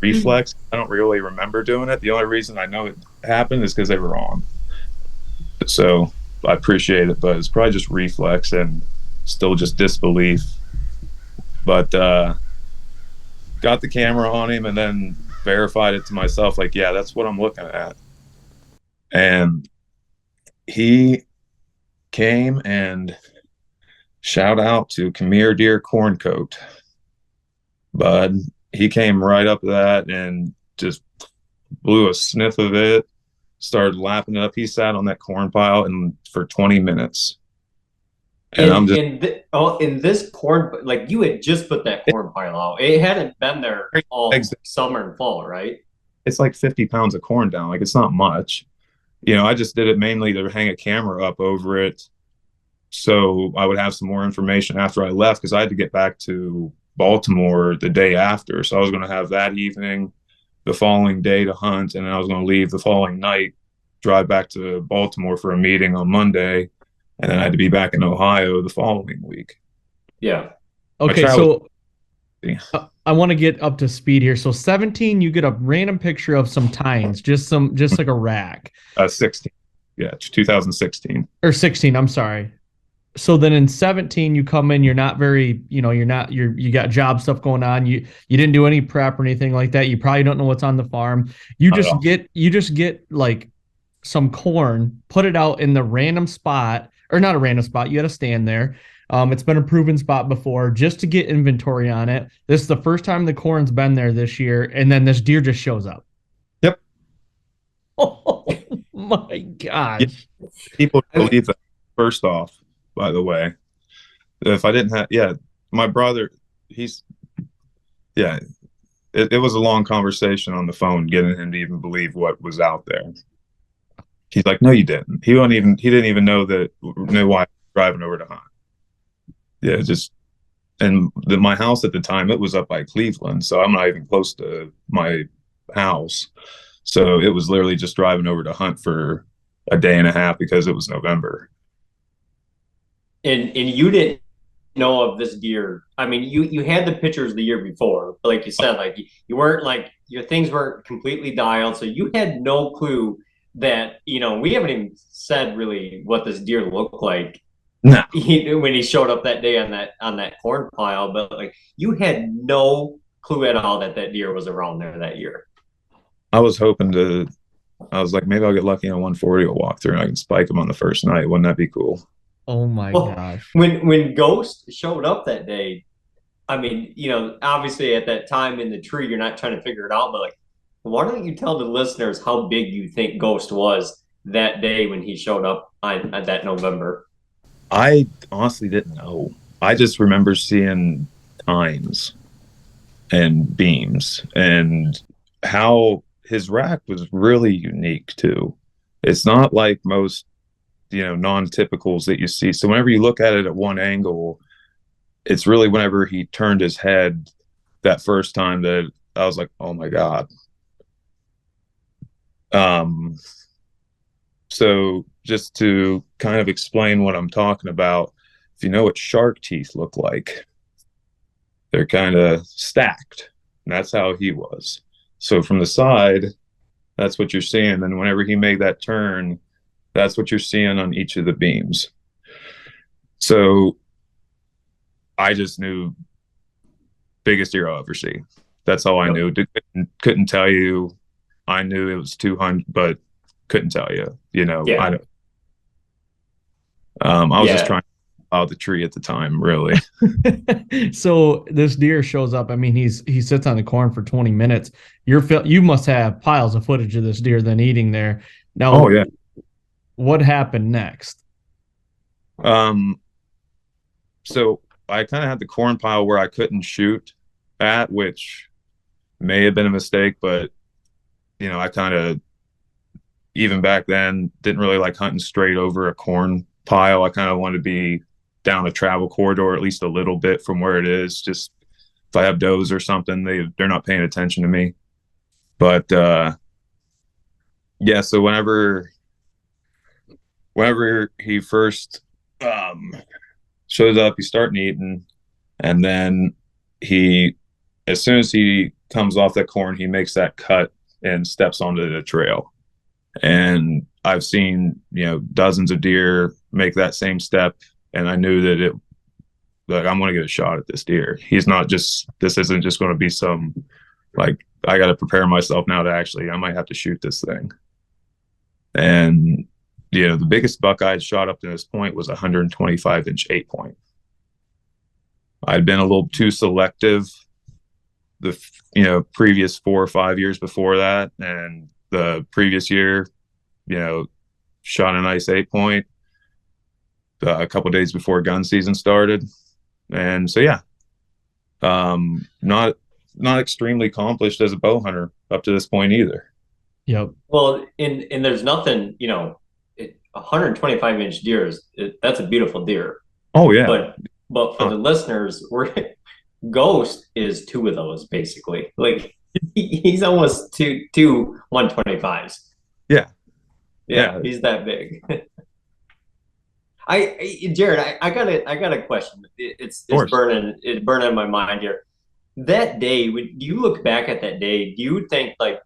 reflex. I don't really remember doing it. The only reason I know it happened is because they were on. So I appreciate it, but it's probably just reflex and still just disbelief. But got the camera on him and then verified it to myself, yeah, that's what I'm looking at. And he came, and shout out to Khmer Deer Corncoat Bud. He came right up to that and just blew a sniff of it, started lapping it up. He sat on that corn pile for 20 minutes. And I'm just in this corn, you had just put that corn pile out. It hadn't been there all summer and fall, right? It's like 50 pounds of corn down. It's not much. I just did it mainly to hang a camera up over it, so I would have some more information after I left, because I had to get back to Baltimore the day after. So I was going to have that evening, the following day to hunt, and then I was going to leave the following night, drive back to Baltimore for a meeting on Monday. And then I had to be back in Ohio the following week. Yeah. Okay, so I want to get up to speed here. So 17, you get a random picture of some tines, just like a rack. 16. Yeah, 2016. Or 16, I'm sorry. So then in 17, you come in, you're not very, you got job stuff going on. You didn't do any prep or anything like that. You probably don't know what's on the farm. You just get some corn, put it out in the random spot. Or not a random spot. You got to stand there. It's been a proven spot before, just to get inventory on it. This is the first time the corn's been there this year, and then this deer just shows up. Yep. Oh my gosh. Yeah. People believe that. First off, by the way, if I didn't have, my brother, it was a long conversation on the phone getting him to even believe what was out there. He's like, no, you didn't. He didn't even know why I was driving over to hunt. Yeah, just, and my house at the time, it was up by Cleveland. So I'm not even close to my house. So it was literally just driving over to hunt for a day and a half because it was November. And you didn't know of this deer. I mean, you had the pictures the year before, but like you said, like you weren't like your things weren't completely dialed, so you had no clue that we haven't even said really what this deer looked like No, when he showed up that day on that corn pile, but like you had no clue at all that that deer was around there that year. I was hoping to. I was like, maybe I'll get lucky on 140 will walk through and I can spike him on the first night. Wouldn't that be cool? Oh my Well, gosh. when Ghost showed up that day, I mean, obviously at that time in the tree, you're not trying to figure it out, but like, why don't you tell the listeners how big you think Ghost was that day when he showed up on that November? I honestly didn't know. I just remember seeing tines and beams and how his rack was really unique too. It's not like most, non-typicals that you see. So whenever you look at it at one angle, it's really whenever he turned his head that first time that I was like, oh my God. Um, so just to kind of explain what I'm talking about, if you know what shark teeth look like, they're kind of stacked. And that's how he was. So from the side, that's what you're seeing. And whenever he made that turn, that's what you're seeing on each of the beams. So I just knew biggest deer I'll ever see. That's all I knew. Couldn't tell you. I knew it was 200, but couldn't tell you. Yeah. I don't. I was just trying to out the tree at the time, really. So this deer shows up. I mean, he sits on the corn for 20 minutes. You must have piles of footage of this deer then eating there. Now, Oh yeah. What happened next? So I kind of had the corn pile where I couldn't shoot at, which may have been a mistake, but I kind of, even back then, didn't really like hunting straight over a corn pile. I kind of wanted to be down a travel corridor at least a little bit from where it is. Just if I have does or something, they're not paying attention to me. But yeah, so whenever he first shows up, he's starting eating, and then as soon as he comes off that corn, he makes that cut and steps onto the trail. And I've seen dozens of deer make that same step, and I knew that I'm going to get a shot at this deer. This isn't just going to be some, like, I got to prepare myself now to I might have to shoot this thing. And the biggest buck I had shot up to this point was a 125-inch 8-point. I'd been a little too selective the previous 4 or 5 years before that, and the previous year, shot a nice 8-point a couple days before gun season started. And so yeah, not extremely accomplished as a bow hunter up to this point either. Yep. Well, and there's nothing, 125-inch deer that's a beautiful deer. Oh yeah. But for the listeners, Ghost is 2 of those basically. Like he's almost two 125s. Yeah. Yeah, he's that big. Jared, I got a question. It's burning in my mind here. That day, do you look back at that day? Do you think like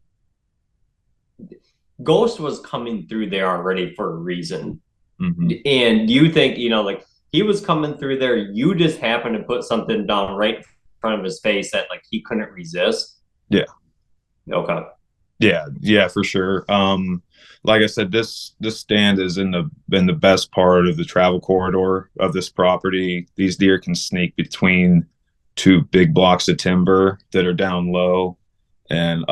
Ghost was coming through there already for a reason? Mm-hmm. And do you think like he was coming through there? You just happened to put something down right in front of his face that like he couldn't resist? Yeah. Okay. Yeah, for sure. Like I said, this stand is in the best part of the travel corridor of this property. These deer can sneak between 2 big blocks of timber that are down low, and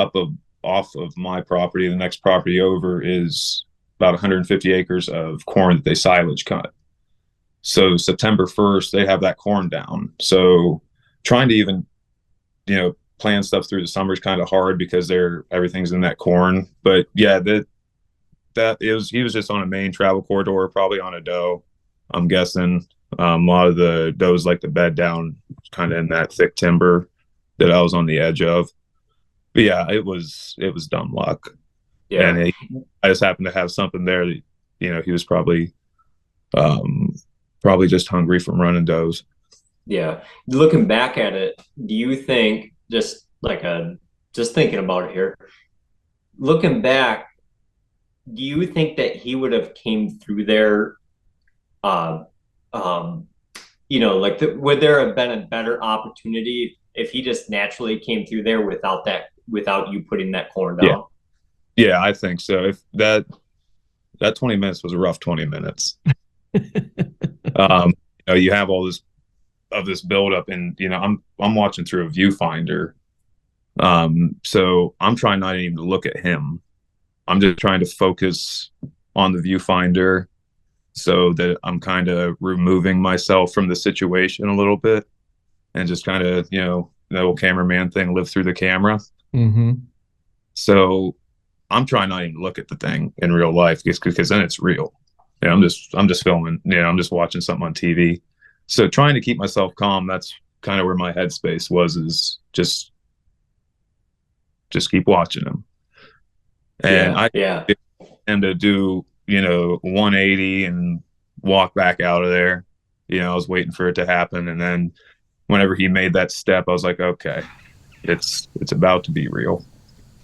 off of my property. The next property over is about 150 acres of corn that they silage cut. So September 1st, they have that corn down. So trying to even, plan stuff through the summer is kind of hard because everything's in that corn. But yeah, he was just on a main travel corridor, probably on a doe, I'm guessing. A lot of the does like to bed down kind of in that thick timber that I was on the edge of. But yeah, it was dumb luck. Yeah. And I just happened to have something there that, he was probably just hungry from running does. Yeah. Looking back at it, do you think, just thinking about it here, looking back, do you think that he would have came through there, would there have been a better opportunity if he just naturally came through there without you putting that corn down? Yeah, I think so. If that 20 minutes was a rough 20 minutes. You have all this buildup, and I'm watching through a viewfinder. So I'm trying not even to look at him. I'm just trying to focus on the viewfinder so that I'm kind of removing myself from the situation a little bit and just kind of, the old cameraman thing, live through the camera. Mm-hmm. So I'm trying not even to look at the thing in real life because then it's real. I'm just filming, I'm just watching something on TV. So trying to keep myself calm, that's kind of where my headspace was, is just keep watching him. And yeah. him to do, 180 and walk back out of there. I was waiting for it to happen. And then whenever he made that step, I was like, okay, it's about to be real.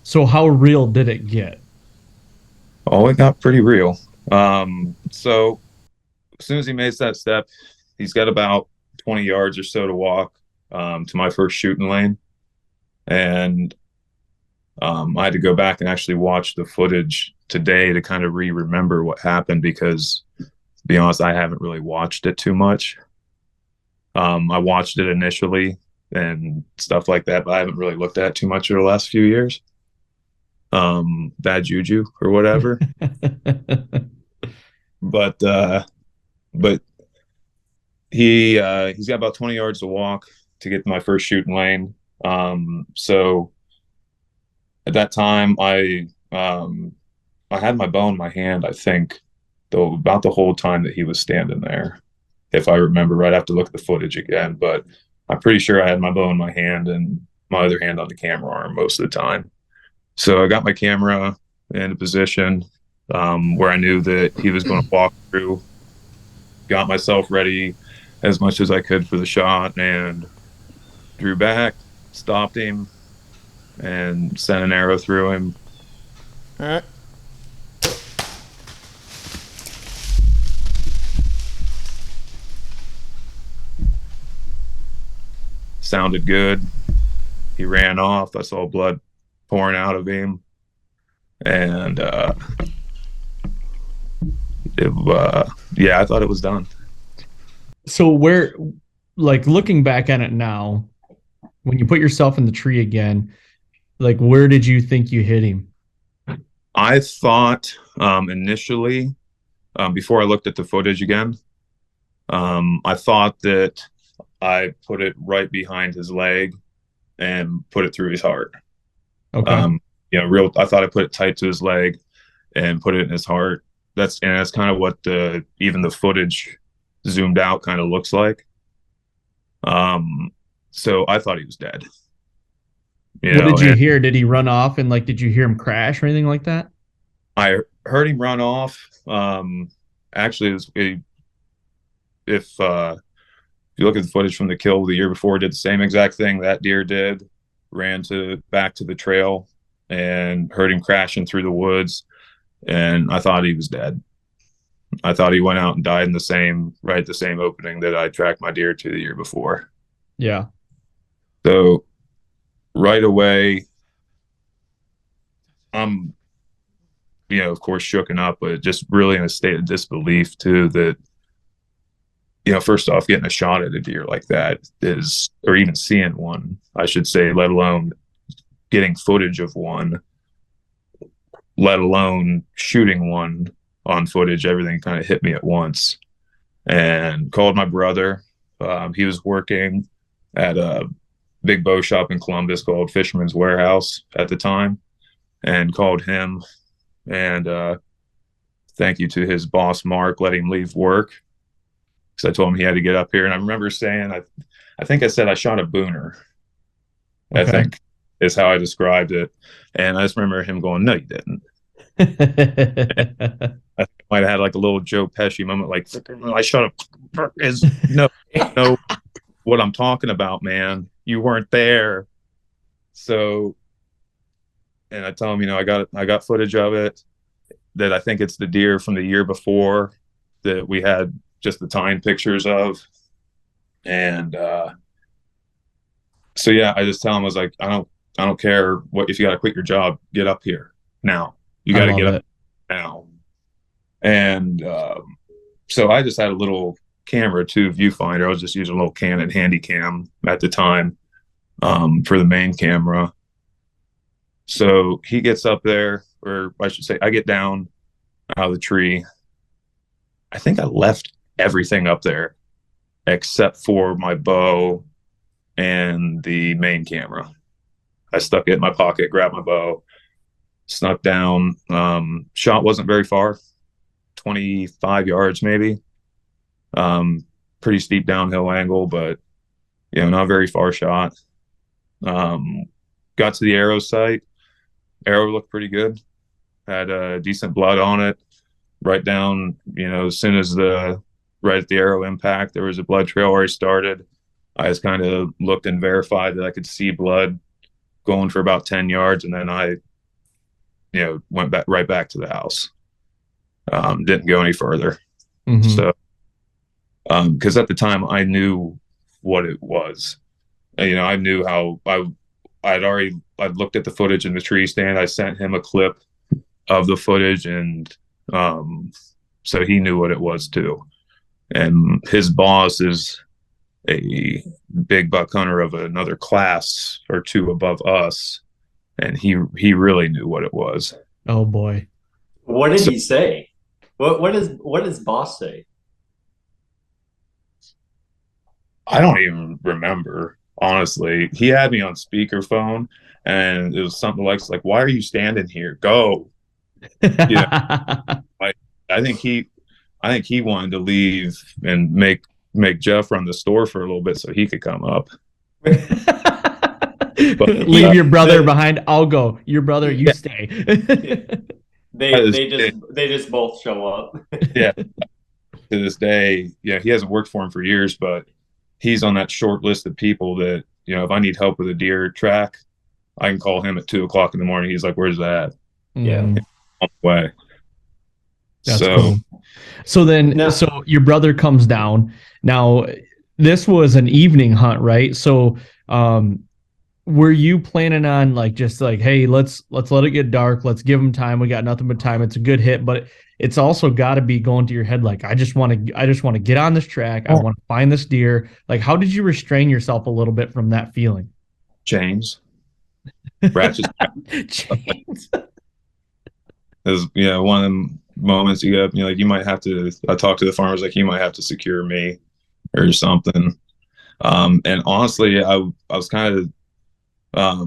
So how real did it get? Oh, it got pretty real. So as soon as he makes that step, he's got about 20 yards or so to walk to my first shooting lane. And I had to go back and actually watch the footage today to kind of remember what happened, because to be honest, I haven't really watched it too much. I watched it initially and stuff like that, but I haven't really looked at it too much over the last few years. Bad juju or whatever. But he's got about 20 yards to walk to get to my first shooting lane. So at that time, I had my bow in my hand, I think, though, about the whole time that he was standing there, if I remember right. I have to look at the footage again, but I'm pretty sure I had my bow in my hand and my other hand on the camera arm most of the time. So I got my camera in a position where I knew that he was going to walk through, got myself ready as much as I could for the shot, and drew back, stopped him, and sent an arrow through him. Sounded good. He ran off. I saw blood pouring out of him, and I thought it was done. So where, like, looking back at it now, when you put yourself in the tree again, like, where did you think you hit him? I thought initially, before I looked at the footage again, I thought that I put it right behind his leg and put it through his heart. Okay. I thought I put it tight to his leg and put it in his heart. That's kind of what even the footage zoomed out kind of looks like. So I thought he was dead. What did you hear? Did he run off, and did you hear him crash or anything like that? I heard him run off. Actually, if you look at the footage from the kill the year before, did the same exact thing that deer did, ran back to the trail and heard him crashing through the woods. And I thought he was dead. I thought he went out and died in the same opening that I tracked my deer to the year before. Yeah. So right away, I'm, of course, shooken up, but just really in a state of disbelief too, that, first off, getting a shot at a deer like that is, or even seeing one, I should say, let alone getting footage of one, let alone shooting one on footage. Everything kind of hit me at once, and called my brother. He was working at a big bow shop in Columbus called Fisherman's Warehouse at the time, and called him. And thank you to his boss, Mark, let him leave work because I told him he had to get up here. And I remember saying, I think I said I shot a booner, I think is how I described it. And I just remember him going, no, you didn't. I think I might have had like a little Joe Pesci moment, like, I shot a is no, no, what I'm talking about, man. You weren't there. So, and I tell him, I got footage of it that I think it's the deer from the year before that we had just the time pictures of. And so yeah, I just tell him, I was like, I don't care what, if you got to quit your job, get up here now. You got to get up now. And so I just had a little camera too, viewfinder. I was just using a little Canon Handycam at the time for the main camera. So he gets up there, or I should say, I get down out of the tree. I think I left everything up there except for my bow and the main camera. I stuck it in my pocket, grabbed my bow, snuck down. Shot wasn't very far, 25 yards maybe. Pretty steep downhill angle, but not very far shot. Got to the arrow site. Arrow looked pretty good. Had decent blood on it. Right down, as soon as right at the arrow impact, there was a blood trail where he started. I just kind of looked and verified that I could see blood going for about 10 yards, and then I, went right back to the house. Didn't go any further. Mm-hmm. So, because at the time I knew what it was. I knew how I'd looked at the footage in the tree stand. I sent him a clip of the footage, and so he knew what it was too. And his boss is a big buck hunter of another class or two above us, and he really knew what it was. Oh boy. What did he say? What does boss say? I don't even remember, honestly. He had me on speakerphone, and it was something like, why are you standing here? Go. I think he wanted to leave and make Jeff run the store for a little bit so he could come up. But, leave your brother behind. I'll go. Your brother, you stay. They just both show up. Yeah. To this day, he hasn't worked for him for years, but he's on that short list of people that, if I need help with a deer track, I can call him at 2:00 in the morning. He's like, where's that? Yeah. On the way. That's cool. So then, so your brother comes down. Now, this was an evening hunt, right? So, were you planning on hey, let's let it get dark. Let's give him time. We got nothing but time. It's a good hit, but it's also got to be going to your head. I just want to get on this track. I want to find this deer. How did you restrain yourself a little bit from that feeling? Chains, ratchets. Chains. Is one of them moments you get, you might have to. I talk to the farmers you might have to secure me or something. And honestly, I was kind of, I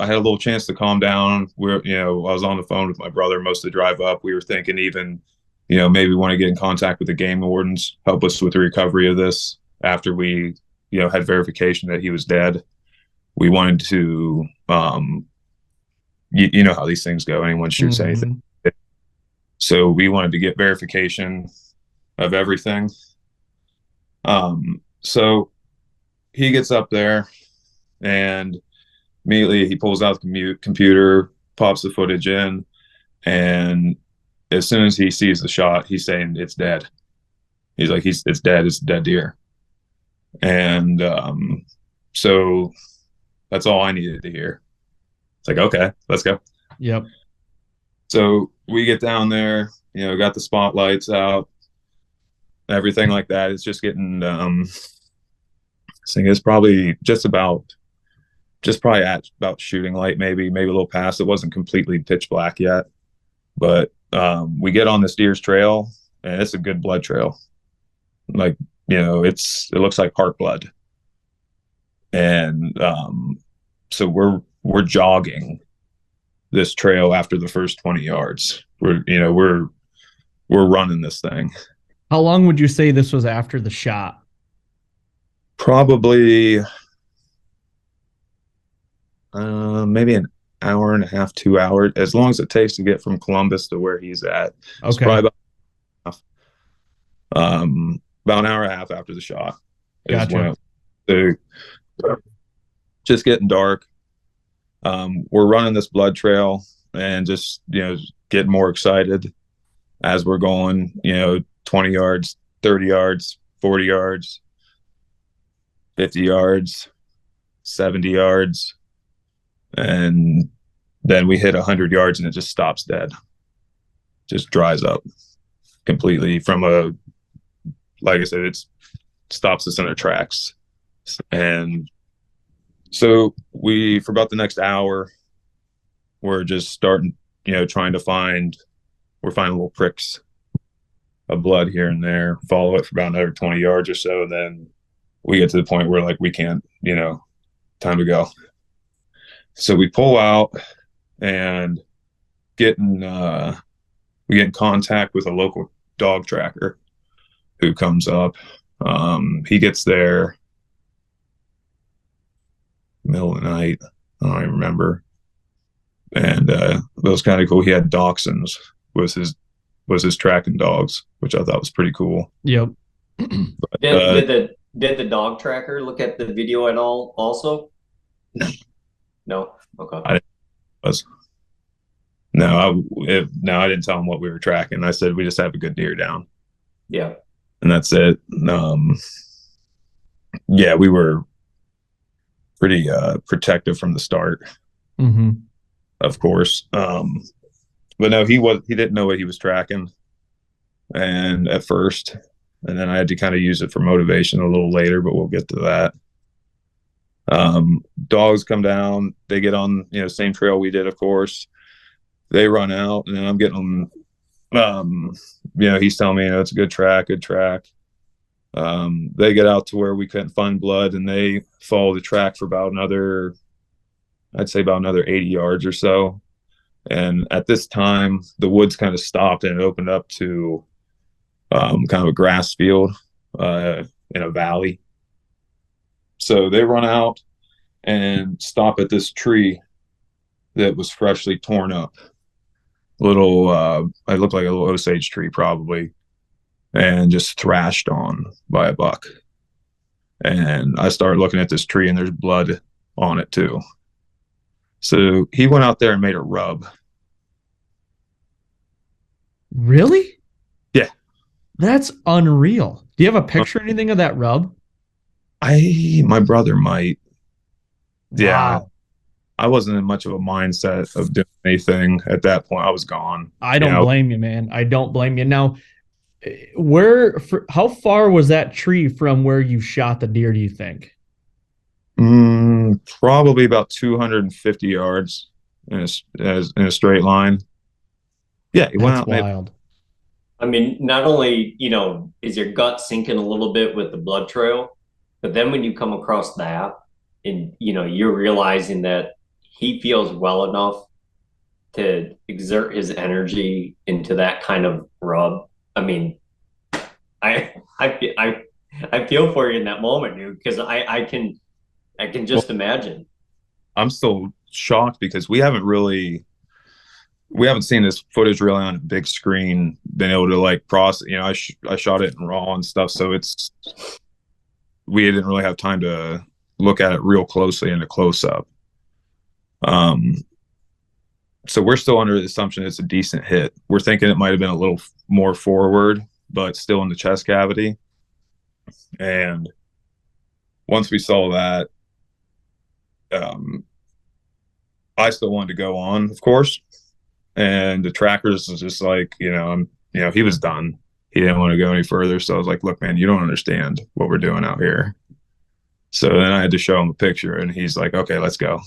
had a little chance to calm down. I was on the phone with my brother most of the drive up. We were thinking even, maybe want to get in contact with the game wardens, help us with the recovery of this after we, had verification that he was dead. We wanted to, you know how these things go. Anyone shoots anything. So we wanted to get verification of everything. So he gets up there and immediately he pulls out the computer, pops the footage in, and as soon as he sees the shot, he's saying it's dead. He's like, it's dead. It's a dead deer. And so that's all I needed to hear. It's like, okay, let's go. Yep. So we get down there, got the spotlights out, everything like that. It's just getting, I think it's probably probably at about shooting light, maybe a little past. It wasn't completely pitch black yet, but we get on this deer's trail, and it's a good blood trail. It looks like heart blood. And so we're jogging this trail after the first 20 yards. We're running this thing. How long would you say this was after the shot? Probably maybe an hour and a half, 2 hours, as long as it takes to get from Columbus to where he's at. It's Okay. probably about an hour and a half after the shot is Gotcha. when just getting dark. We're running this blood trail and just, getting more excited as we're going, 20 yards, 30 yards, 40 yards, 50 yards, 70 yards. And then we hit 100 yards and it just stops dead. Just dries up completely like I said, it stops us in our tracks. And so for about the next hour, we're just starting, trying to we're finding little pricks of blood here and there, follow it for about another 20 yards or so. And then we get to the point where like, we can't, time to go. So we pull out and we get in contact with a local dog tracker who comes up. He gets there middle of the night. I don't even remember. And that was kind of cool. He had dachshunds was his tracking dogs, which I thought was pretty cool. Yep. Did the dog tracker look at the video at all also? No. Okay. No, I didn't tell him what we were tracking. I said we just have a good deer down. Yeah. And that's it. Yeah, we were pretty protective from the start. Mm-hmm. Of course. But no, he didn't know what he was tracking. And at first, and then I had to kind of use it for motivation a little later, but we'll get to that. Dogs come down, they get on, same trail we did, of course. They run out, and then I'm getting them. He's telling me, it's a good track. They get out to where we couldn't find blood, and they follow the track for about another 80 yards or so. And at this time, the woods kind of stopped and it opened up to kind of a grass field in a valley. So they run out and stop at this tree that was freshly torn up. It looked like a little Osage tree probably, and just thrashed on by a buck. And I started looking at this tree and there's blood on it too. So he went out there and made a rub. Really? Yeah. That's unreal. Do you have a picture or anything of that rub? My brother might. Yeah. Wow. I wasn't in much of a mindset of doing anything at that point. I was gone. I don't blame you, man. I don't blame you. Now, how far was that tree from where you shot the deer, do you think? Probably about 250 yards in a straight line. Yeah, he went out. Wild. I mean, not only, is your gut sinking a little bit with the blood trail, but then when you come across that and, you're realizing that he feels well enough to exert his energy into that kind of rub. I mean, I feel for you in that moment, dude, because I can just imagine. I'm still shocked because we haven't seen this footage really on a big screen, been able to like process. I shot it in RAW and stuff, so we didn't really have time to look at it real closely in a close up. So we're still under the assumption it's a decent hit. We're thinking it might have been a little more forward, but still in the chest cavity. And once we saw that, I still wanted to go on, of course. And the trackers was just like, he was done. He didn't want to go any further. So I was like, look, man, you don't understand what we're doing out here. So then I had to show him a picture and he's like, okay, let's go.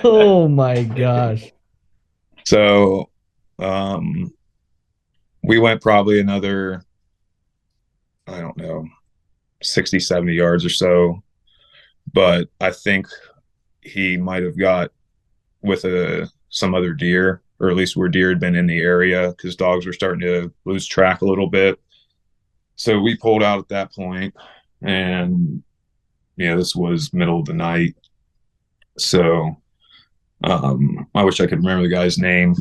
Oh my gosh. So we went probably another, I don't know, 60, 70 yards or so. But I think he might have got with some other deer, or at least where deer had been in the area, because dogs were starting to lose track a little bit. So we pulled out at that point, and this was middle of the night. So I wish I could remember the guy's name,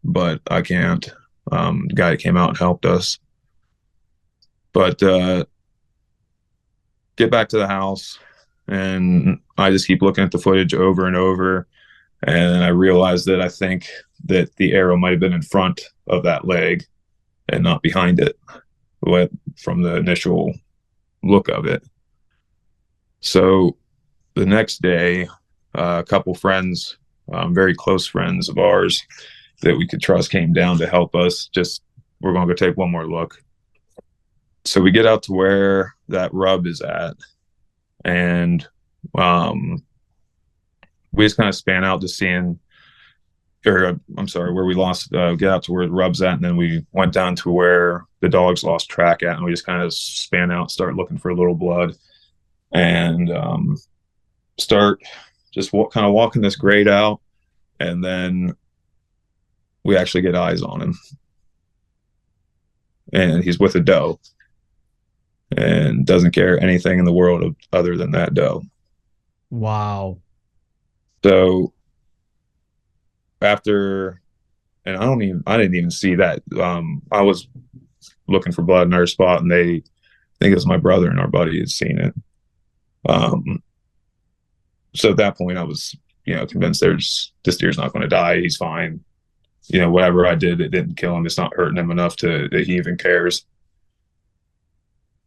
but I can't. The guy that came out and helped us. But get back to the house, and I just keep looking at the footage over and over, and I realized that I think that the arrow might have been in front of that leg and not behind it, from the initial look of it. So the next day, a couple friends, very close friends of ours that we could trust, came down to help us. We're going to go take one more look. So we get out to where that rub is at, and we just kind of span out to where we lost, get out to where the rub's at, and then we went down to where the dogs lost track at, and we just kind of span out, start looking for a little blood, and start just kind of walking this grade out, and then we actually get eyes on him, and he's with a doe and doesn't care anything in the world other than that doe. Wow. So after, and I didn't even see that. I was looking for blood in our spot, and I think it was my brother and our buddy had seen it. So at that point I was, convinced this deer's not going to die. He's fine. Whatever I did, it didn't kill him. It's not hurting him enough that he even cares.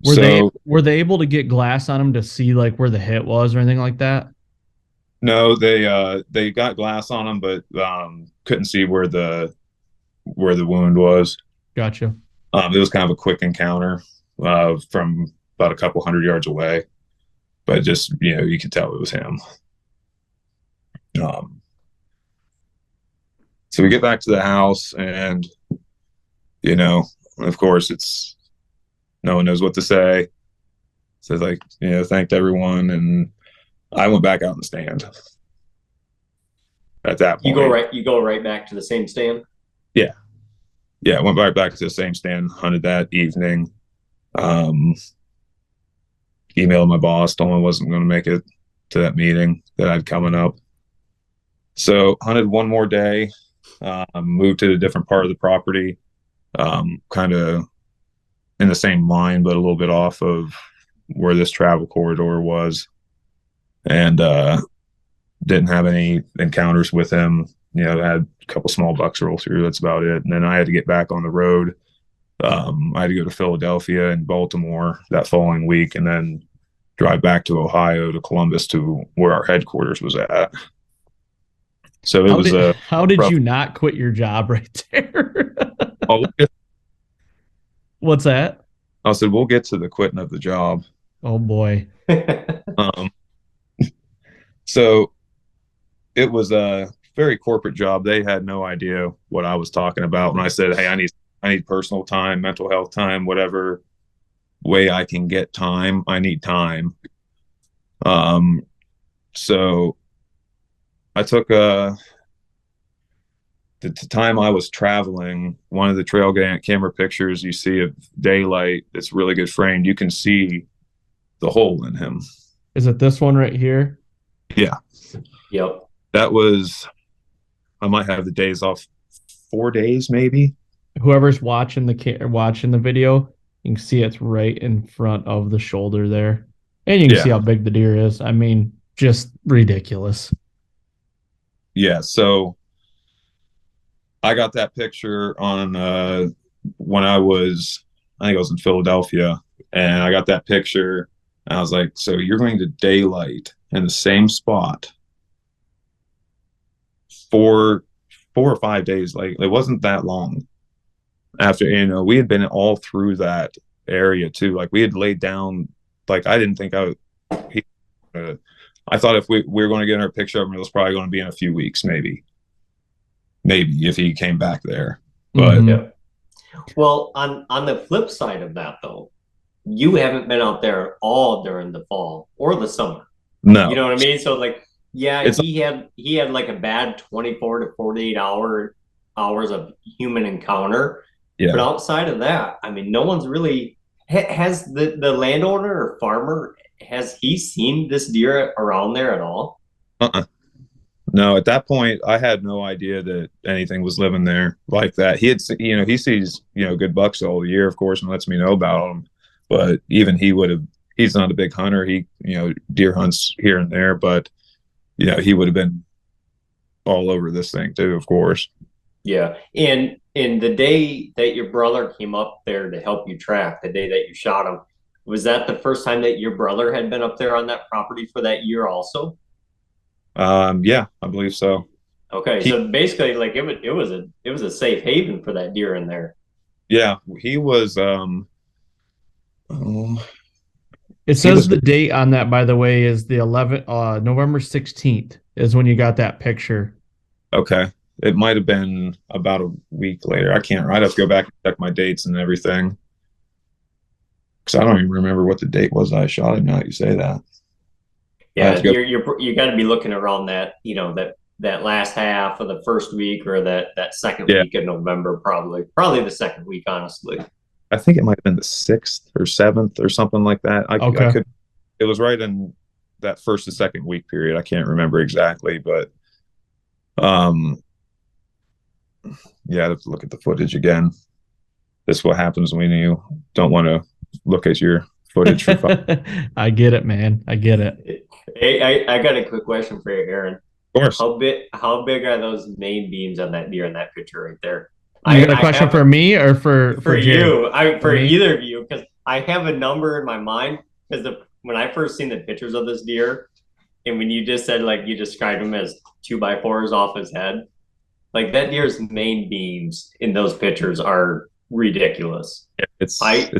Were they able to get glass on him to see like where the hit was or anything like that? No, they got glass on him, but couldn't see where the wound was. Gotcha. It was kind of a quick encounter from about a couple 100 yards away, but just you could tell it was him. So we get back to the house, and of course no one knows what to say. So thanked everyone, and I went back out in the stand. At that point, you go right back to the same stand. Yeah, I went right back to the same stand. Hunted that evening. Emailed my boss, told him I wasn't going to make it to that meeting that I had coming up. So hunted one more day. Moved to a different part of the property, kind of in the same line, but a little bit off of where this travel corridor was, and didn't have any encounters with him. I had a couple small bucks roll through. That's about it. And then I had to get back on the road. I had to go to Philadelphia and Baltimore that following week, and then drive back to Ohio, to Columbus, to where our headquarters was at. So how did you not quit your job right there? What's that? I said, we'll get to the quitting of the job. Oh boy. So it was a very corporate job. They had no idea what I was talking about when I said, hey, I need personal time, mental health time, whatever way I can get time. I need time. So I took the time I was traveling, one of the trail camera pictures you see of daylight, it's really good framed. You can see the hole in him. Is it this one right here? Yeah. Yep. That was, I might have the days off, 4 days maybe. Whoever's watching the video, you can see it's right in front of the shoulder there. And you can see how big the deer is. I mean, just ridiculous. Yeah, so I got that picture on when I think I was in Philadelphia, and I got that picture, and I was like, so you're going to daylight in the same spot for 4 or 5 days. Like, it wasn't that long after, we had been all through that area too. Like, we had laid down, like, I didn't think I thought if we were going to get our picture of him, it was probably going to be in a few weeks, maybe if he came back there. But well, on the flip side of that, though, you haven't been out there at all during the fall or the summer. No, you know what I mean. So like Yeah, It's he had like a bad 24 to 48 hours of human encounter. But yeah. outside of that, I mean, no one's really has the landowner or farmer, has he seen this deer around there at all? Uh-uh. No, at that point, I had no idea that anything was living there like that. He had, he sees, good bucks all year, of course, and lets me know about them. But even he would have, he's not a big hunter. He, deer hunts here and there, but, he would have been all over this thing too, of course. Yeah. And the day that your brother came up there to help you track, the day that you shot him, was that the first time that your brother had been up there on that property for that year also? Yeah, I believe so. Okay, He, so basically like it was a safe haven for that deer in there. yeah, he was, oh, It he says was the date on that, by the way, is the 11th, November 16th is when you got that picture. okay. It might have been about a week later. I can't. I'd have to go back and check my dates and everything because I don't even remember what the date was I shot it. Now that you say that, I have Yeah, to go. you got to be looking around that, that last half of the first week or that second Yeah, week of November, probably the second week, honestly. I think it might have been the 6th or 7th or something like that. I Okay. could. It was right in that first to second week period. I can't remember exactly, but um, yeah, I have to look at the footage again. This is what happens when you don't want to look at your footage for 5 I get it, man. I get it. Hey, I got a quick question for you, Aaron. course. How big are those main beams on that deer in that picture right there? You got a I question have for me or for for Jared? you, For for me? either of you, because I have a number in my mind. Because when I first seen the pictures of this deer, and when you just said like you described him as 2x4s off his head, like that deer's main beams in those pictures are ridiculous. It's I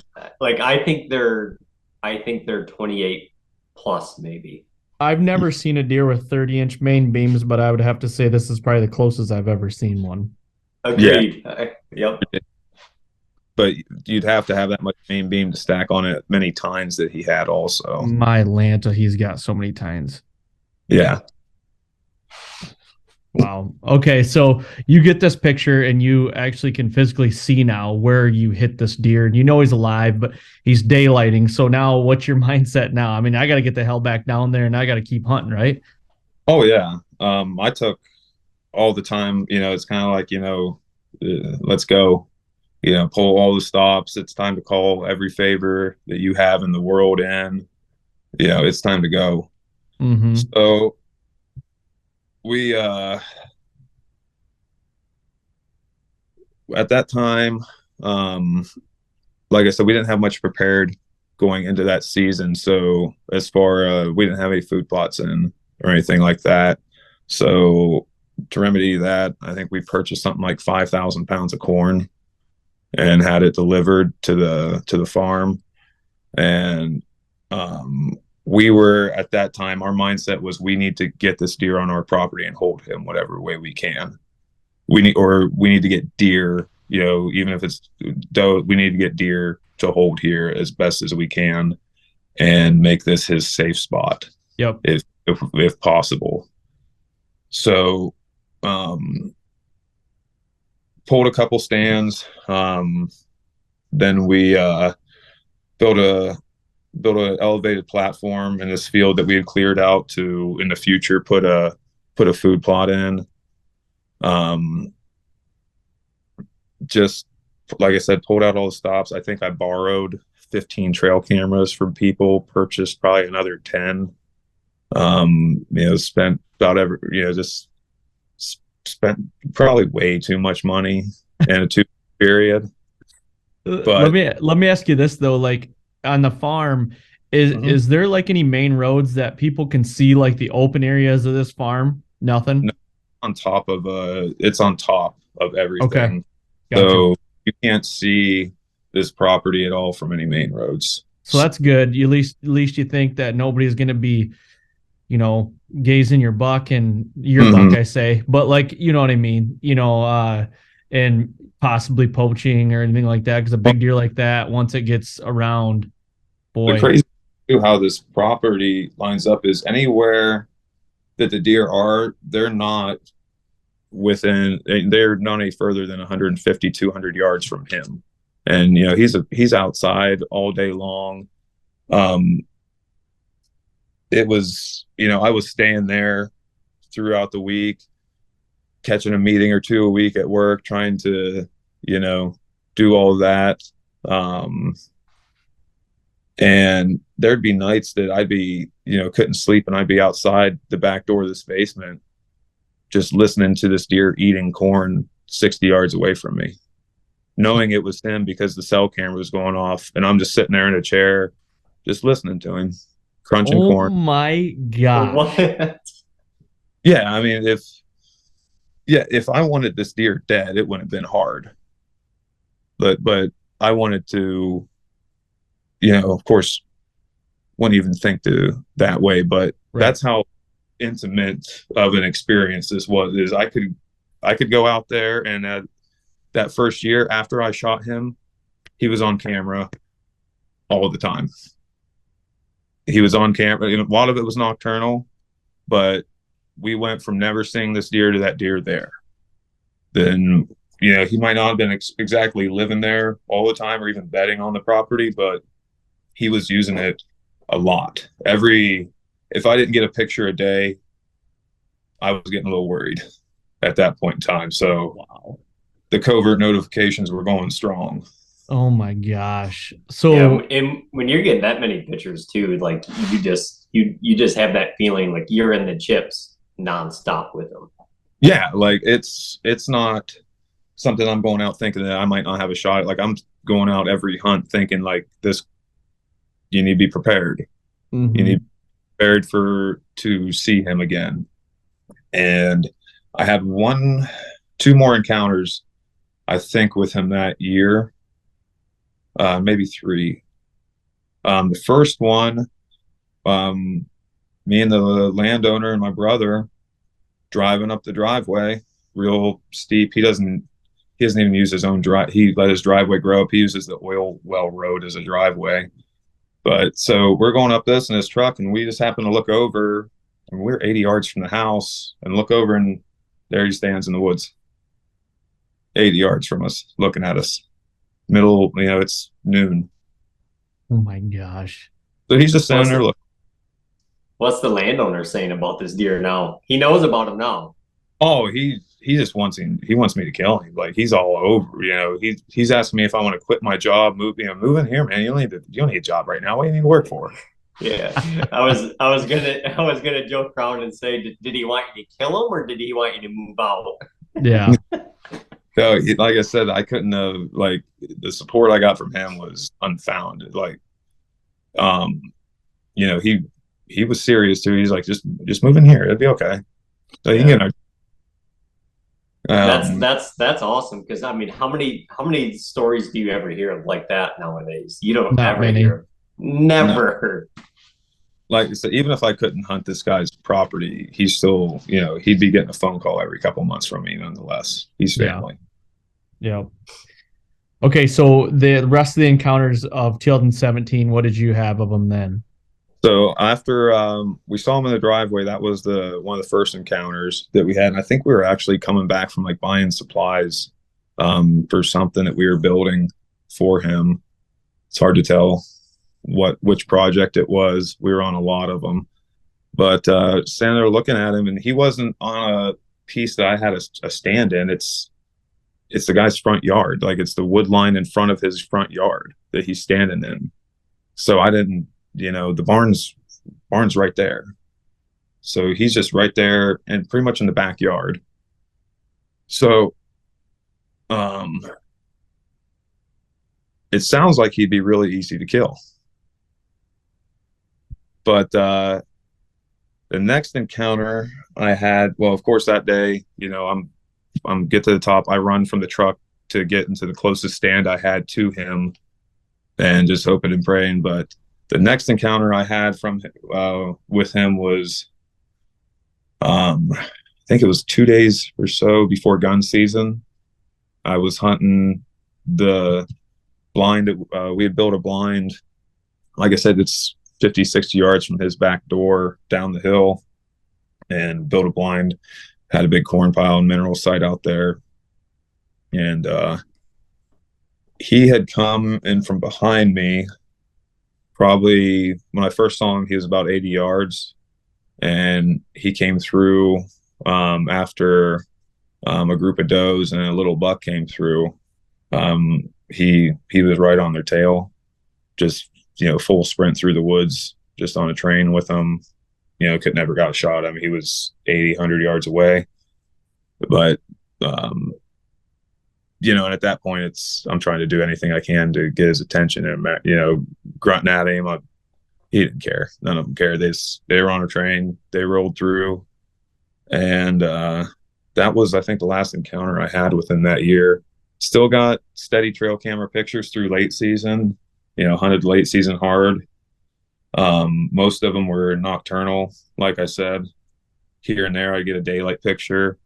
I think they're 28 plus maybe. I've never seen a deer with 30-inch main beams, but I would have to say this is probably the closest I've ever seen one. yeah, Agreed. Yep. but you'd have to have that much main beam to stack on it many times that he had also. My Lanta, he's got so many tines. Yeah. Wow. Okay, so you get this picture and you actually can physically see now where you hit this deer. And you know he's alive, but he's daylighting. So now what's your mindset now? I mean, I got to get the hell back down there and I got to keep hunting, right? Oh yeah. I took all the time, it's kind of like, let's go, pull all the stops. It's time to call every favor that you have in the world in, it's time to go. Mm-hmm. So we at that time, um like I said, we didn't have much prepared going into that season. So as far we didn't have any food plots in or anything like that. So to remedy that, I think we purchased something like 5,000 pounds of corn and had it delivered to the farm. And we were at that time, our mindset was we need to get this deer on our property and hold him whatever way we can. We need to get deer, even if it's doe, we need to get deer to hold here as best as we can and make this his safe spot. Yep. If possible. So pulled a couple stands. Then we built a elevated platform in this field that we had cleared out to in the future put a food plot in. Just like I said, pulled out all the stops. I think I borrowed 15 trail cameras from people, purchased probably another 10. Spent about just spent probably way too much money in a 2 period. But Let me ask you this though, like on the farm, is there like any main roads that people can see like the open areas of this farm? Nothing. No, it's on top of everything. Okay. Gotcha. So you can't see this property at all from any main roads. So that's good. You at least you think that nobody's going to be, gazing your buck and your buck, I say, but like, you know what I mean, and possibly poaching or anything like that. Cause a big deer like that, once it gets around, boy. The crazy how this property lines up is anywhere that the deer are, they're not they're not any further than 150, 200 yards from him. And, he's outside all day long. It was, I was staying there throughout the week, catching a meeting or two a week at work, trying to, do all that. And there'd be nights that I'd be, couldn't sleep, and I'd be outside the back door of this basement, just listening to this deer eating corn 60 yards away from me, knowing it was him because the cell camera was going off, and I'm just sitting there in a chair, just listening to him crunching corn. Oh my God. What? Yeah. I mean, if I wanted this deer dead, it wouldn't have been hard. But I wanted to, of course, wouldn't even think that way, but Right. That's how intimate of an experience this was. I could go out there, and that first year after I shot him, he was on camera all the time. He was on camera. A lot of it was nocturnal, but we went from never seeing this deer to that deer there. Then, he might not have been exactly living there all the time or even bedding on the property, but he was using it a lot. If I didn't get a picture a day, I was getting a little worried at that point in time. So Wow. the covert notifications were going strong. Oh my gosh. So Yeah, and when you're getting that many pictures too, like you just have that feeling like you're in the chips nonstop with them. Yeah, like it's not something I'm going out thinking that I might not have a shot. Like, I'm going out every hunt thinking like this. You need to be prepared. Mhm. You need to be prepared to see him again. And I had 2 more encounters, I think, with him that year, maybe 3. The first one, me and the landowner and my brother driving up the driveway, real steep. He doesn't even use his own drive. He let his driveway grow up. He uses the oil well road as a driveway. But so we're going up this in his truck, and we just happen to look over, and we're 80 yards from the house, and look over, and there he stands in the woods, 80 yards from us, looking at us. It's noon. Oh my gosh. So he's just standing there looking. What's the landowner saying about this deer now? He knows about him now. Oh, he just wants me to kill him. Like, he's all over. He's asking me if I want to quit my job, move in here, man. You don't need a job right now. What do you need to work for? Yeah, I was gonna joke around and say, did he want you to kill him, or did he want you to move out? Yeah. So, like I said, I couldn't have, like, the support I got from him was unfounded. Like, he was serious too. He's like, just move in here. It'd be okay. So you can That's awesome, because I mean, how many stories do you ever hear like that nowadays? You don't Not ever many. hear. Never. like I said, even if I couldn't hunt this guy's property, he's still, he'd be getting a phone call every couple months from me nonetheless. He's family. Yeah. Okay, so the rest of the encounters of 2017, what did you have of them then? So after we saw him in the driveway, that was one of the first encounters that we had. And I think we were actually coming back from, like, buying supplies for something that we were building for him. It's hard to tell which project it was. We were on a lot of them, but standing there looking at him, and he wasn't on a piece that I had a stand in. It's the guy's front yard. Like, it's the wood line in front of his front yard that he's standing in. So I didn't, the barn's right there. So he's just right there and pretty much in the backyard. So it sounds like he'd be really easy to kill. But the next encounter I had, well, of course, that day, I'm get to the top. I run from the truck to get into the closest stand I had to him, and just hoping and praying. But the next encounter I had with him was, I think it was 2 days or so before gun season. I was hunting the blind. We had built a blind. Like I said, it's 50, 60 yards from his back door down the hill. and built a blind, had a big corn pile and mineral site out there. And he had come in from behind me. Probably when I first saw him, he was about 80 yards, and he came through after a group of does and a little buck came through. He was right on their tail, just full sprint through the woods, just on a train with them. Could never got a shot. I mean, he was 80, 100 yards away, but and at that point, I'm trying to do anything I can to get his attention, and grunting at him. He didn't care. None of them cared. They were on a train. They rolled through, and that was, I think, the last encounter I had with him that year. Still got steady trail camera pictures through late season. Hunted late season hard. Most of them were nocturnal, like I said. Here and there, I'd get a daylight picture,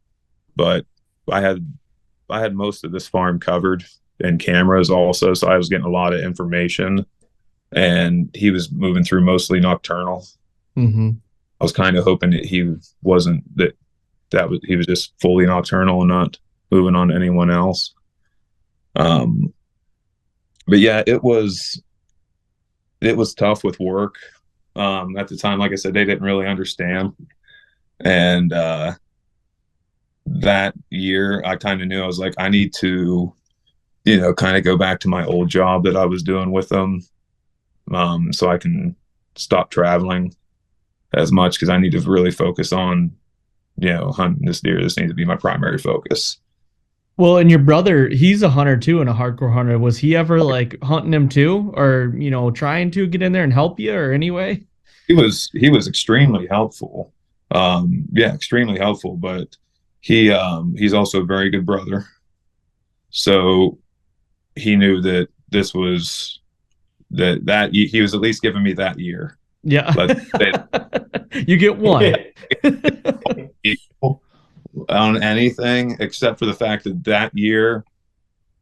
but I had most of this farm covered and cameras also, so I was getting a lot of information. And he was moving through mostly nocturnal. Mm-hmm. I was kind of hoping that he wasn't he was just fully nocturnal and not moving on to anyone else. But yeah, it was tough with work. At the time, like I said, they didn't really understand. And that year I kind of knew, I was like, I need to, kind of go back to my old job that I was doing with them. So I can stop traveling as much, because I need to really focus on, hunting this deer. This needs to be my primary focus. Well, and your brother, he's a hunter too, and a hardcore hunter. Was he ever like hunting him too, or trying to get in there and help you, or anyway? He was extremely helpful. Extremely helpful. But he's also a very good brother. So he knew that this was that he was at least giving me that year. Yeah. You get one. On anything except for the fact that year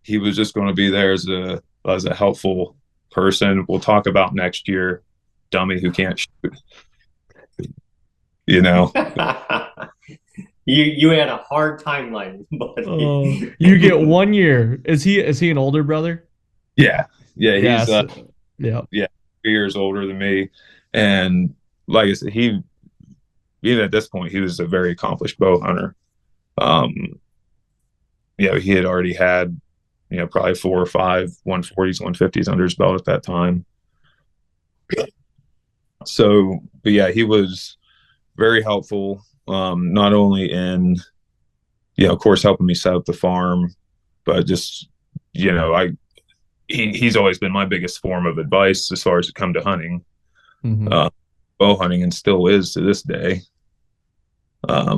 he was just going to be there as a helpful person. We'll talk about next year, dummy who can't shoot. You had a hard timeline, buddy. You get 1 year. Is he an older brother? Yeah. He's 3 years older than me, and like I said, even at this point, he was a very accomplished bow hunter. He had already had, probably 4 or 5 140s, 150s under his belt at that time. So, but yeah, he was very helpful, not only in, of course, helping me set up the farm, but just, he's always been my biggest form of advice as far as it come to hunting. Mm-hmm. Bow hunting, and still is to this day. I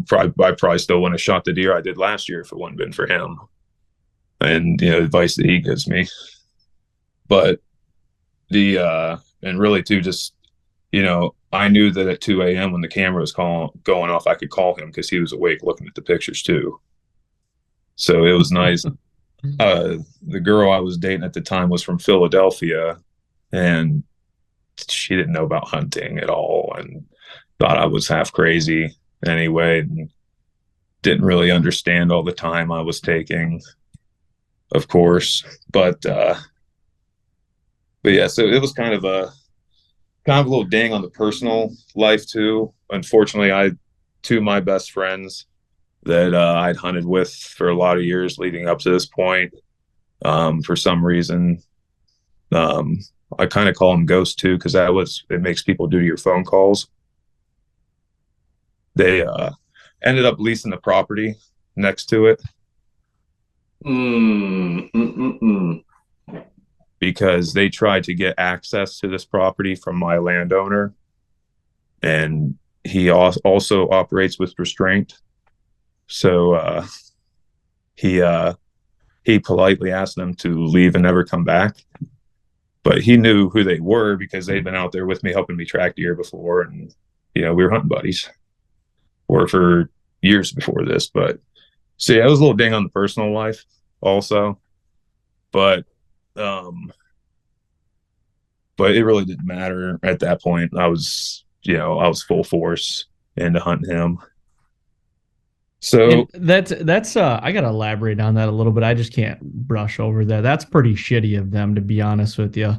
probably still wouldn't have shot the deer I did last year if it wouldn't been for him, and advice that he gives me. But and really too, just I knew that at 2 a.m. when the camera was going off, I could call him because he was awake looking at the pictures too. So it was nice. The girl I was dating at the time was from Philadelphia, and she didn't know about hunting at all, and thought I was half crazy anyway, and didn't really understand all the time I was taking, of course. But yeah, so it was kind of a little ding on the personal life too. Unfortunately, two of my best friends that I'd hunted with for a lot of years leading up to this point, for some reason, I kind of call them ghosts too, because it makes people do to your phone calls. They ended up leasing the property next to it. Because they tried to get access to this property from my landowner, and he also operates with restraint. So he politely asked them to leave and never come back. But he knew who they were because they'd been out there with me helping me track deer before, and we were hunting buddies, or for years before this. But so yeah, it was a little ding on the personal life also. But it really didn't matter at that point. I was full force into hunting him. So And that's I gotta elaborate on that a little bit. I just can't brush over that. That's pretty shitty of them, to be honest with you.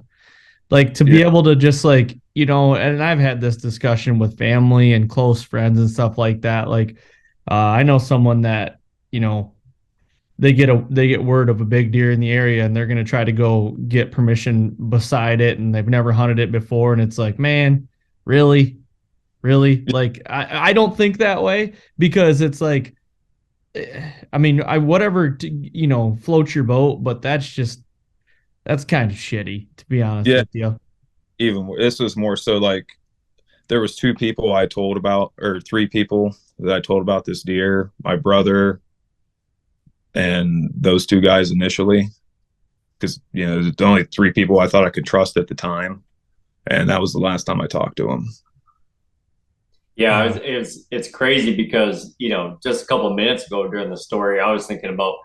Like to be yeah, able to just like, and I've had this discussion with family and close friends and stuff like that. Like I know someone that, you know, they get word of a big deer in the area and they're gonna try to go get permission beside it and they've never hunted it before. And it's like, man, really? Really? Like I don't think that way because it's like I mean, I whatever floats your boat, but that's kind of shitty to be honest yeah, with you. even this was more so like there was two people I told about, or three people that I told about this deer, my brother and those two guys initially, because the only three people I thought I could trust at the time, and that was the last time I talked to him. Yeah, it's crazy because just a couple of minutes ago during the story, I was thinking about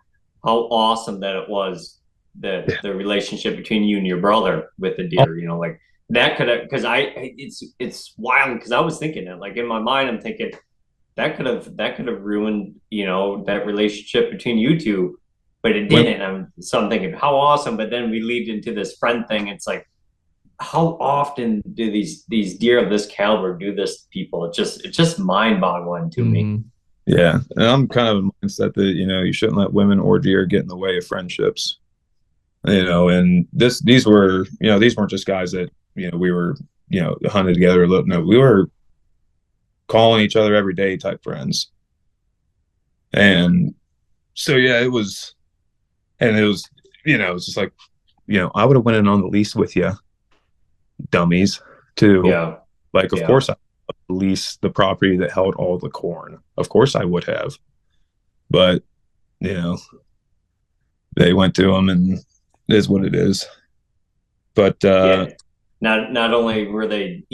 how awesome that it was that Yeah. the relationship between you and your brother with the Oh, deer. Like that could have because it's wild because I was thinking it like in my mind I'm thinking that could have ruined that relationship between you two, but it when didn't. I'm thinking how awesome, but then we lead into this friend thing. It's like how often do these deer of this caliber do this to people? It's just mind boggling to me. Mm-hmm. yeah, and I'm kind of a mindset that you shouldn't let women or deer get in the way of friendships. And these weren't just guys that we were hunted together. No, we were calling each other every day type friends. And so yeah, it was, it's just like, I would have went in on the lease with you, dummies, too. Yeah, Like, of yeah, course, I lease the property that held all the corn. Of course, I would have, but you know, they went to them, and it is what it is. But yeah. Not only were they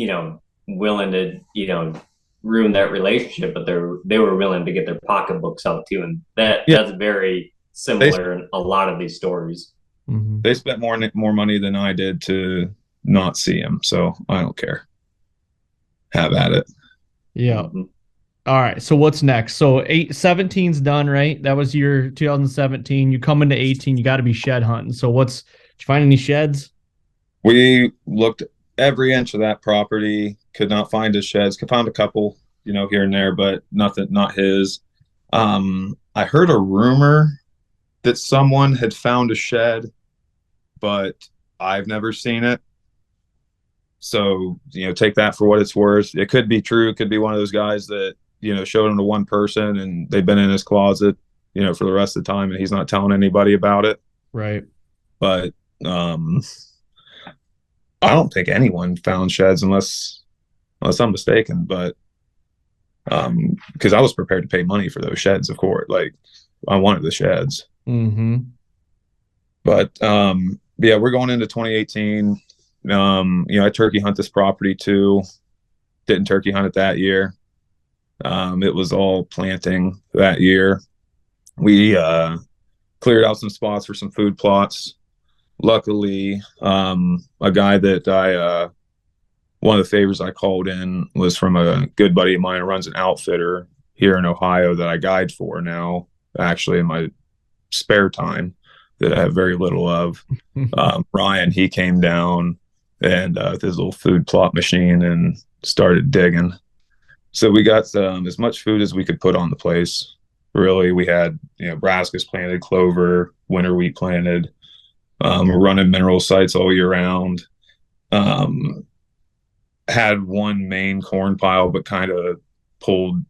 willing to ruin that relationship, but they were willing to get their pocketbooks out too, and yeah, that's very they similar in a lot of these stories. Mm-hmm. they spent more money than I did to not see him, so I don't care. Have at it. Yeah. Mhm. All right. So what's next? So 17's done, right? That was your 2017. You come into 18, you got to be shed hunting. So did you find any sheds? We looked every inch of that property, could not find his sheds. Could find a couple, here and there, but nothing, not his. I heard a rumor that someone had found a shed, but I've never seen it. So, take that for what it's worth. It could be true. It could be one of those guys that, showed him to one person and they've been in his closet, for the rest of the time and he's not telling anybody about it. Right. But I don't think anyone found sheds unless I'm mistaken. But because I was prepared to pay money for those sheds, of course. Like I wanted the sheds. Mm-hmm. But yeah, we're going into 2018. I turkey hunt this property too. Didn't turkey hunt it that year. It was all planting that year. We cleared out some spots for some food plots. Luckily, a guy that one of the favors I called in was from a good buddy of mine who runs an outfitter here in Ohio that I guide for now, actually in my spare time that I have very little of. Ryan, he came down and with his little food plot machine and started digging. So we got as much food as we could put on the place. Really, we had brassicas planted, clover, winter wheat planted. We're running mineral sites all year round. Had one main corn pile, but kind of pulled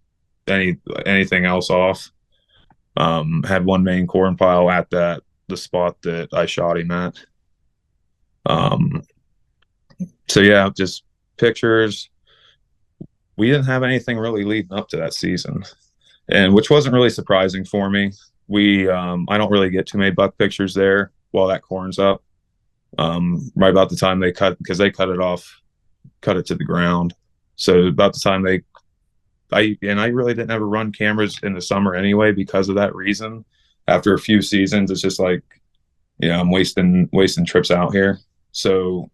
anything else off. Had one main corn pile at the spot that I shot him at. So yeah, just pictures. We didn't have anything really leading up to that season, and which wasn't really surprising for me. I don't really get too many buck pictures there while that corn's up. Right about the time they cut, because they cut it to the ground. So about the time I really didn't ever run cameras in the summer anyway because of that reason. After a few seasons, it's just like, I'm wasting trips out here. So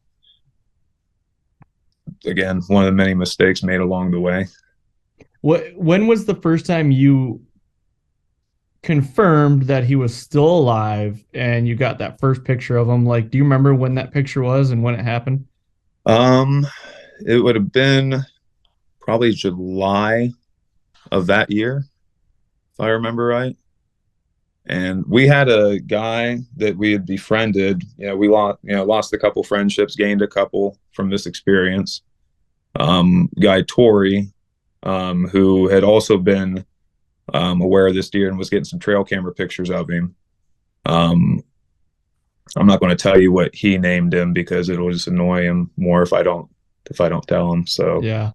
again, one of the many mistakes made along the way. When was the first time you confirmed that he was still alive and you got that first picture of him? Like, do you remember when that picture was and when it happened? Um, it would have been probably July of that year, if I remember right. And we had a guy that we had befriended. We lost a couple friendships, gained a couple from this experience. Guy Tori, who had also been aware of this deer and was getting some trail camera pictures of him. I'm not going to tell you what he named him because it'll just annoy him more if I don't tell him. So Yeah.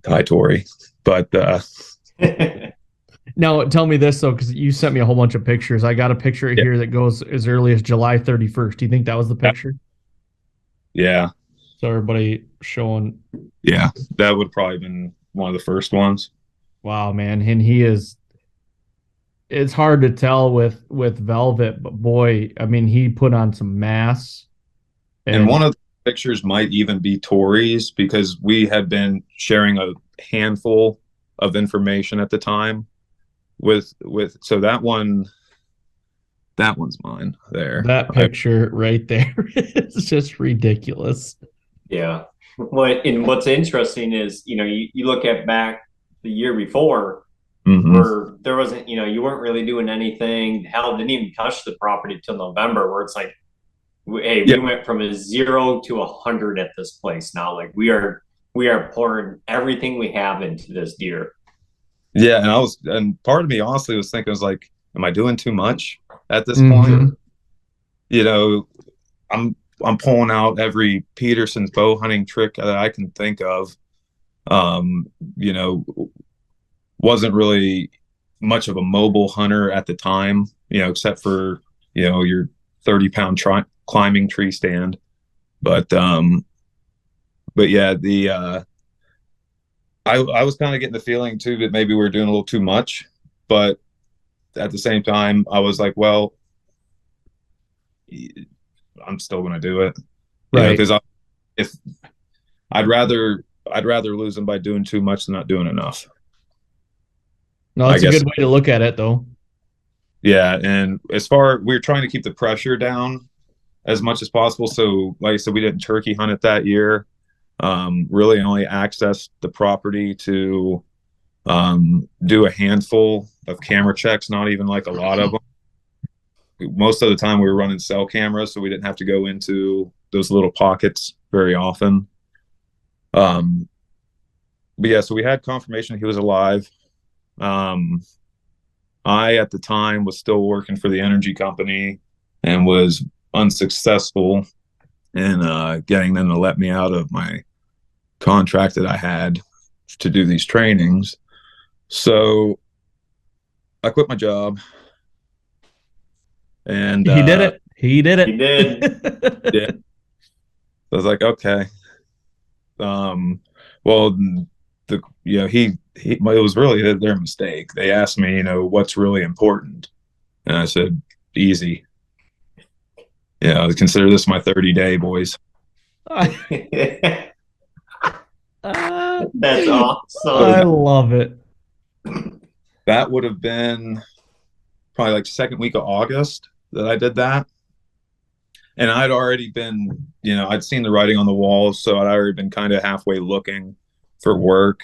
Hi Tori. But now tell me this though, because you sent me a whole bunch of pictures. I got a picture here that goes as early as July 31st. Do you think that was the picture? Yeah. So everybody showing. Yeah, that would probably been one of the first ones. Wow, man, and he is. It's hard to tell with Velvet, but boy, I mean, he put on some mass. And one of the pictures might even be Tori's because we had been sharing a handful of information at the time with so that one's mine there. That picture right there is just ridiculous. Yeah. What's interesting is, you look at back the year before, where there wasn't, you weren't really doing anything. Hell, didn't even touch the property till November, where it's like, hey, we went from a 0 to 100 at this place now. Like we are pouring everything we have into this deer. Yeah, and part of me honestly was thinking, I was like, am I doing too much at this point? I'm pulling out every Peterson's bow hunting trick that I can think of. Wasn't really much of a mobile hunter at the time, except for, your 30-pound climbing tree stand. But yeah, I was kind of getting the feeling too that maybe we were doing a little too much, but at the same time, I was like, well, I'm still going to do it, right? Because if I'd rather lose them by doing too much than not doing enough. No, that's a good way to look at it, though. Yeah, and we're trying to keep the pressure down as much as possible. So, like I said, we didn't turkey hunt it that year. Really only accessed the property to do a handful of camera checks, not even like a lot of them. Most of the time we were running cell cameras, so we didn't have to go into those little pockets very often. But yeah, so we had confirmation he was alive. I, at the time, was still working for the energy company and was unsuccessful in getting them to let me out of my contract that I had to do these trainings. So I quit my job. And he did it. He did it. He did. Yeah. I was like, okay. Well, it was really their mistake. They asked me, what's really important, and I said, easy. Consider this my 30-day, boys. That's awesome. I love it. That would have been probably like second week of August that I did that. And I'd already been, I'd seen the writing on the wall, so I'd already been kind of halfway looking for work.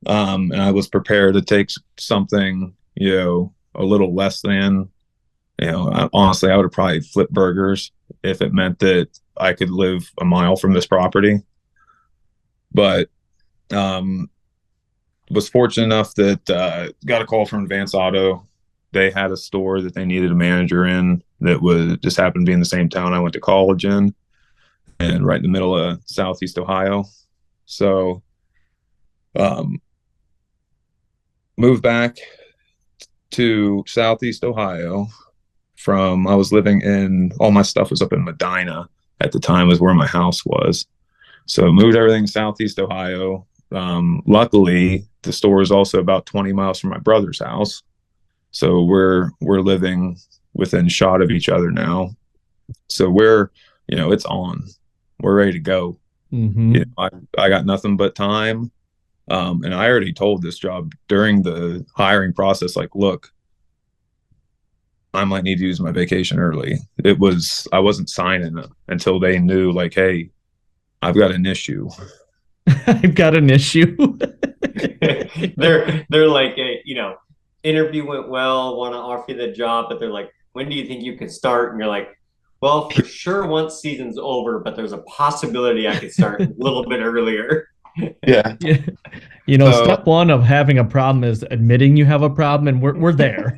And I was prepared to take something, a little less than, honestly, I would have probably flipped burgers if it meant that I could live a mile from this property. But was fortunate enough that got a call from Advance Auto. They had a store that they needed a manager in that just happened to be in the same town I went to college in, and right in the middle of Southeast Ohio. So moved back to Southeast Ohio I was living all my stuff was up in Medina at the time, was where my house was. So moved everything Southeast Ohio. Luckily, the store is also about 20 miles from my brother's house. So we're living within shot of each other now. So it's on. We're ready to go. Mm-hmm. I got nothing but time. And I already told this job during the hiring process, like, look, I might need to use my vacation early. I wasn't signing it until they knew, like, hey, I've got an issue. I've got an issue. They're like, interview went well, want to offer you the job, but they're like, when do you think you could start? And you're like, well, for sure once season's over, but there's a possibility I could start a little bit earlier. Yeah. Yeah. Step one of having a problem is admitting you have a problem, and we're there.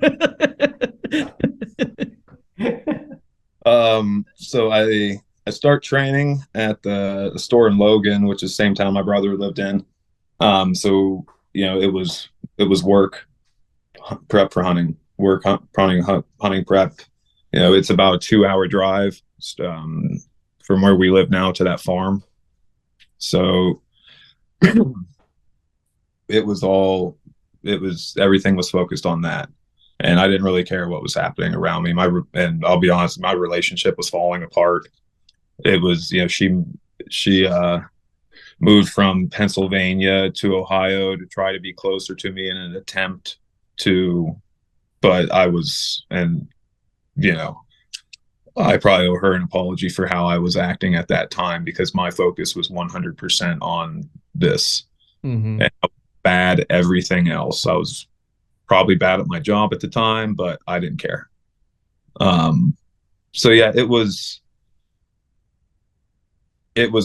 So I start training at the store in Logan, which is the same town my brother lived in. So it was work prep for hunting, hunting prep. It's about a 2-hour drive from where we live now to that farm. So everything was focused on that. And I didn't really care what was happening around me. And I'll be honest, my relationship was falling apart. It was, she moved from Pennsylvania to Ohio to try to be closer to me in an attempt to, but I probably owe her an apology for how I was acting at that time, because my focus was 100% on this. Mm-hmm. And I was bad at everything else. I was probably bad at my job at the time, but I didn't care. So yeah, it was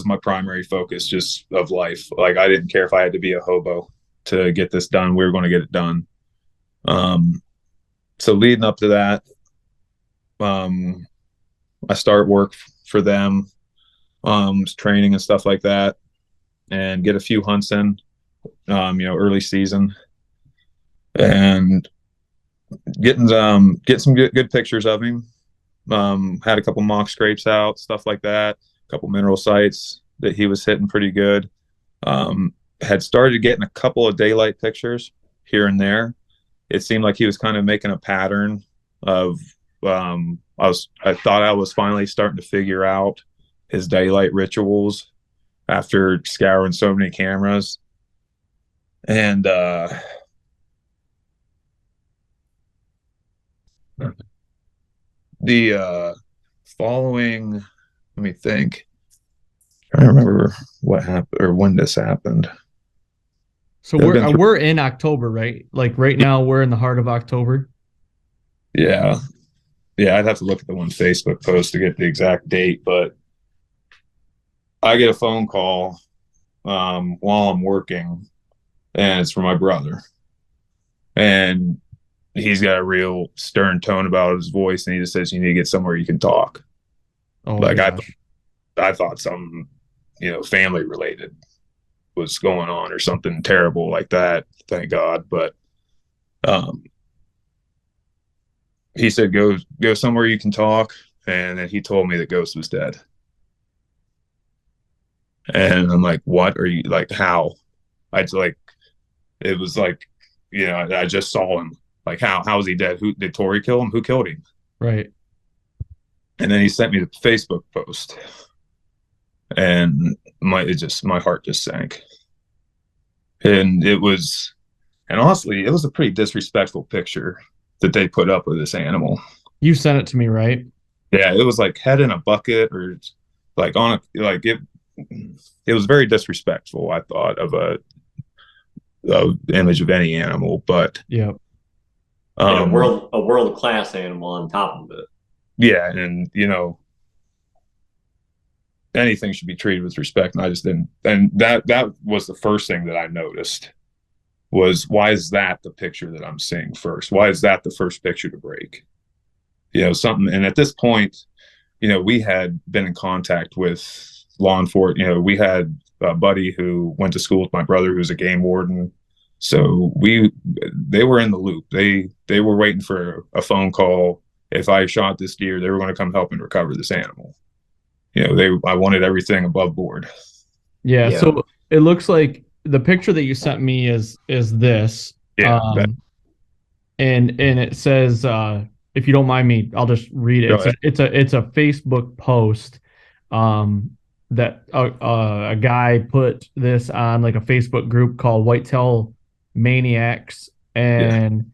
my primary focus just of life. Like, I didn't care if I had to be a hobo to get this done. We were going to get it done. So leading up to that, I start work for them, training and stuff like that, and get a few hunts in, early season, and get some good pictures of him. Had a couple mock scrapes out, stuff like that, a couple mineral sites that he was hitting pretty good. Had started getting a couple of daylight pictures here and there. It seemed like he was kind of making a pattern of, I thought I was finally starting to figure out his daylight rituals after scouring so many cameras. And the following, let me think. I don't remember what happened or when this happened. So we're in October, right? Like right now, we're in the heart of October. Yeah. I'd have to look at the one Facebook post to get the exact date, but I get a phone call while I'm working, and it's from my brother. And he's got a real stern tone about his voice, and he just says, "You need to get somewhere you can talk." Oh, like I thought something, family related was going on or something terrible like that. Thank God. But he said, go somewhere you can talk. And then he told me that Ghost was dead. And I'm like, what are you, like, how? It was like, I just saw him. Like, how is he dead? Who did Tori kill him? Who killed him? Right. And then he sent me the Facebook post, and my heart just sank. And honestly, it was a pretty disrespectful picture that they put up of this animal. You sent it to me, right? Yeah, it was like head in a bucket, or like it was very disrespectful, I thought, of a image of any animal. But yeah, a world-class animal on top of it. Yeah, and anything should be treated with respect, and I just didn't. And that was the first thing that I noticed was, why is that the picture that I'm seeing first? Why is that the first picture to break? Something. And at this point, we had been in contact with law enforcement. We had a buddy who went to school with my brother, who's a game warden. So they were in the loop. They were waiting for a phone call. If I shot this deer, they were going to come help and recover this animal. I wanted everything above board. Yeah. So it looks like the picture that you sent me is this. Yeah. And it says, if you don't mind me, I'll just read it. It's a Facebook post. that a guy put this on like a Facebook group called Whitetail Maniacs, Yeah. and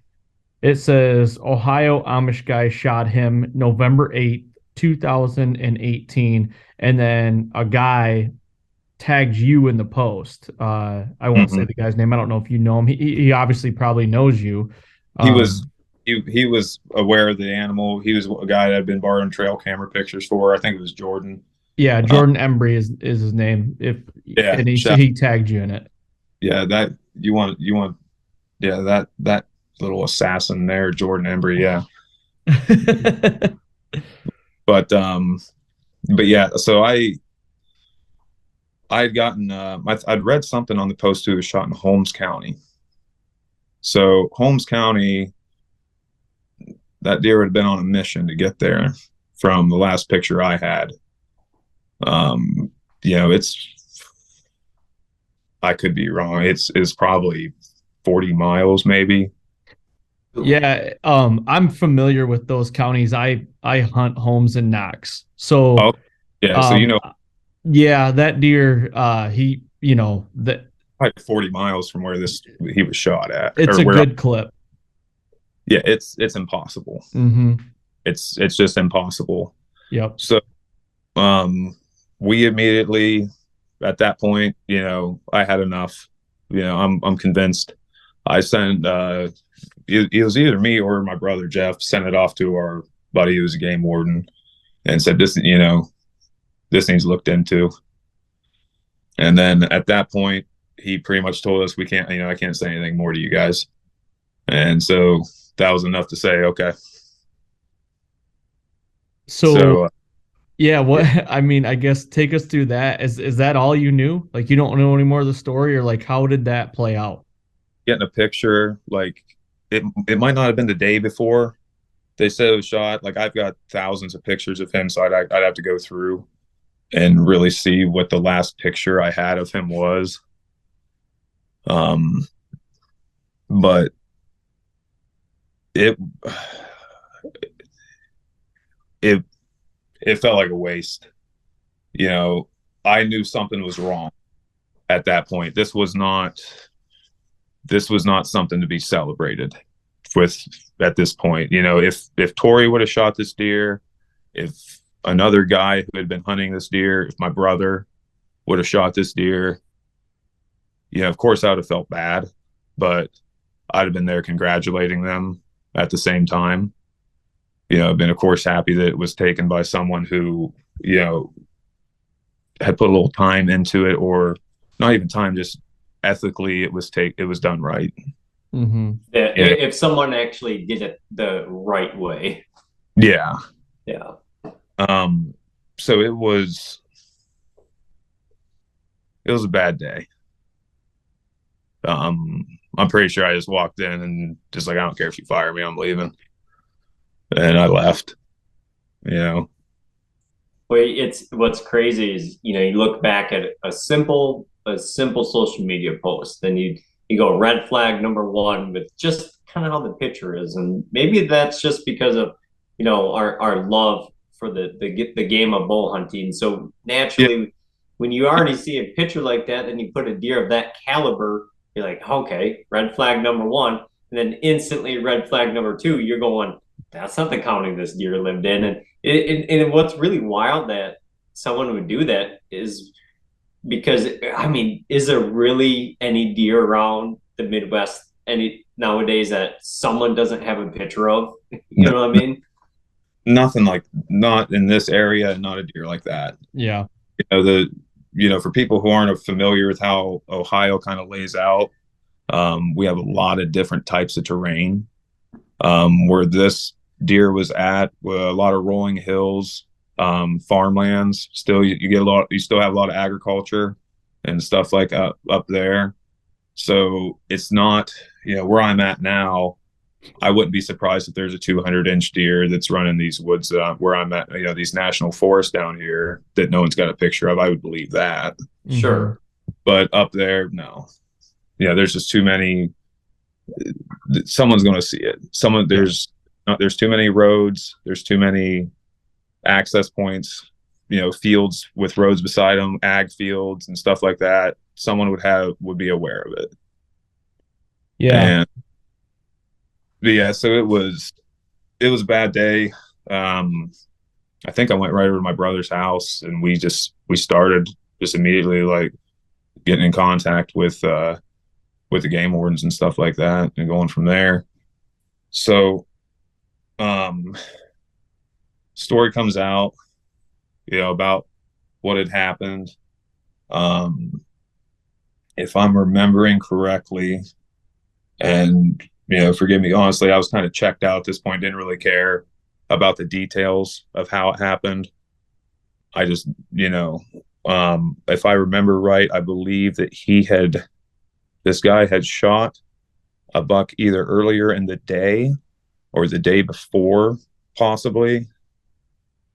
it says Ohio Amish guy shot him November 8th, 2018, and then a guy tagged you in the post. I won't say Mhm. the guy's name. I don't know if you know him. He obviously probably knows you. He was Um, he was aware of the animal. He was a guy that I'd been borrowing trail camera pictures for. I think it was Jordan. yeah, Uh, Jordan Embry is his name. If yeah, and shout, he tagged you in it. yeah, that you want yeah, that little assassin there, Jordan Embry, yeah. But yeah, so I'd gotten I'd read something on the post who was shot in Holmes County. So Holmes County, that deer had been on a mission to get there from the last picture I had. You know, I could be wrong. It's probably 40 miles maybe. Yeah, I'm familiar with those counties. I hunt Holmes and Knox. So, Oh, yeah. So um, yeah, that deer, he, that probably 40 miles from where he was shot at, it's or a where. good clip. Yeah, it's impossible. Mm-hmm. It's just impossible. Yep. So, we immediately, at that point, I had enough. I'm convinced. I sent it was either me or my brother Jeff sent it off to our buddy who's a game warden and said this needs looked into. And then at that point, he pretty much told us we can't, I can't say anything more to you guys. And so that was enough to say, okay. So, So yeah, what yeah, I mean, I guess take us through that. Is that all you knew? Like you don't know any more of the story, or like how did that play out? getting a picture, like it might not have been the day before they said it was shot. Like I've got thousands of pictures of him, so I'd have to go through and really see what the last picture I had of him was. Um, but it it it felt like a waste. I knew something was wrong at that point. This was not something to be celebrated with at this point. If Tori would have shot this deer, if another guy who had been hunting this deer, if my brother would have shot this deer, of course I would have felt bad, but I'd have been there congratulating them at the same time. I've been of course happy that it was taken by someone who, had put a little time into it, or not even time, just ethically it was done right. Mm-hmm. Yeah, if someone actually did it the right way. Yeah. Yeah. So it was a bad day. I'm pretty sure I just walked in and just like, I don't care if you fire me, I'm leaving. And I left, you know. Well, it's what's crazy is you look back at a simple social media post, then you go red flag number one with just kind of how the picture is, and maybe that's just because of our love for the game of bow hunting. So Yeah. naturally, when you already see a picture like that, then you put a deer of that caliber, you're like, okay, red flag number one, and then instantly red flag number two, you're going, that's not the county this deer lived in. And what's really wild that someone would do that is because, I mean, is there really any deer around the Midwest nowadays that someone doesn't have a picture of? You No, know what I mean? nothing like, not in this area, not a deer like that. Yeah. For people who aren't familiar with how Ohio kind of lays out, we have a lot of different types of terrain. Where this deer was at, a lot of rolling hills, farmlands. Still, you get a lot. You still have a lot of agriculture and stuff like up there. So it's not, where I'm at now. I wouldn't be surprised if there's a 200-inch deer that's running these woods where I'm at. These national forests down here that no one's got a picture of. I would believe that. Sure. But up there, no. There's just too many. Someone's going to see it. There's too many roads. There's too many access points. fields with roads beside them, ag fields and stuff like that, someone would be aware of it. Yeah. So it was a bad day. I think I went right over to my brother's house, and we started just immediately like getting in contact with the game wardens and stuff like that, and going from there. So, story comes out, about what had happened. If I'm remembering correctly, and forgive me, honestly, I was kind of checked out at this point, didn't really care about the details of how it happened. I just, if I remember right, I believe that this guy had shot a buck either earlier in the day or the day before, possibly,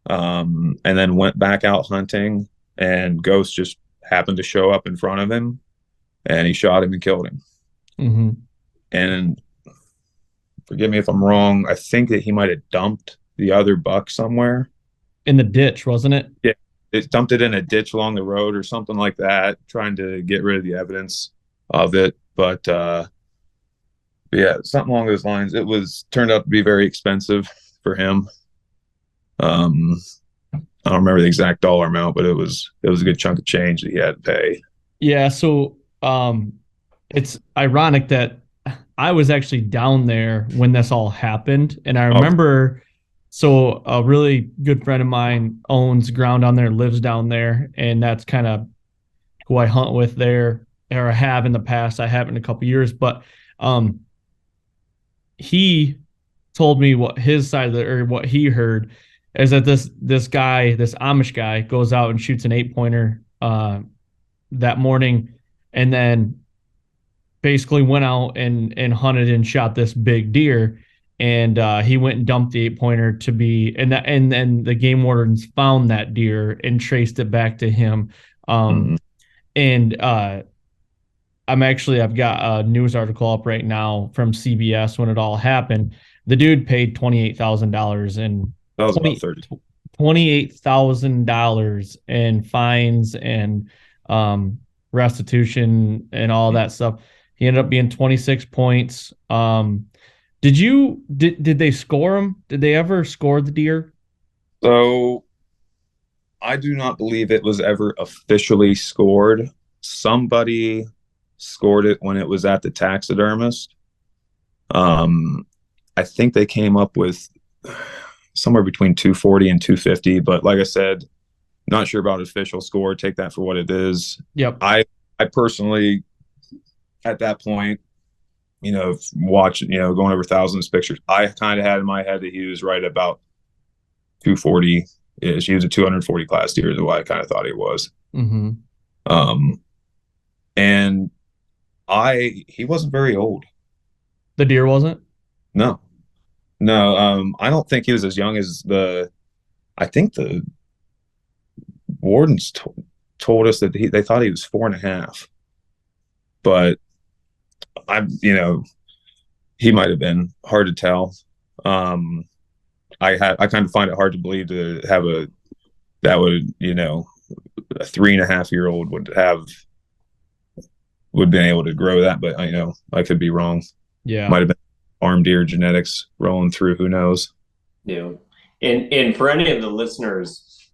and then went back out hunting, and Ghost just happened to show up in front of him, and he shot him and killed him. Mm-hmm. And forgive me if I'm wrong, I think that he might have dumped the other buck somewhere in the ditch, wasn't it? Yeah, it dumped it in a ditch along the road or something like that, trying to get rid of the evidence of it. But yeah, something along those lines. It turned out to be very expensive for him. I don't remember the exact dollar amount, but it was a good chunk of change that he had to pay. Yeah, so it's ironic that I was actually down there when this all happened, and I remember. So a really good friend of mine owns ground down there, lives down there, and that's kind of who I hunt with there, or have in the past. I haven't in a couple of years, but he told me what his side or what he heard is that this Amish guy goes out and shoots an 8-pointer that morning, and then basically went out and hunted and shot this big deer. And he went and dumped the 8-pointer to be, and then the game wardens found that deer and traced it back to him. And I've got a news article up right now from CBS when it all happened. The dude paid $28,000 and that was about $28,000 in fines and restitution and all that stuff. He ended up being 26 points. Did they score him? Did they ever score the deer? So I do not believe it was ever officially scored. Somebody scored it when it was at the taxidermist. I think they came up with somewhere between 240 and 250, but like I said, not sure about official score. Take that for what it is. Yep. I personally, at that point, watching, going over thousands of pictures, I kind of had in my head that he was right about 240-ish. He was a 240 class deer is what I kind of thought he was. Mm-hmm. And he wasn't very old. The deer wasn't? No. I don't think he was as young as I think the wardens told us that they thought he was 4.5, but he might have been, hard to tell. I kind of find it hard to believe to have a 3.5-year-old would been able to grow that, but I could be wrong. Yeah, might have been farm deer genetics rolling through. Who knows? Yeah, and for any of the listeners,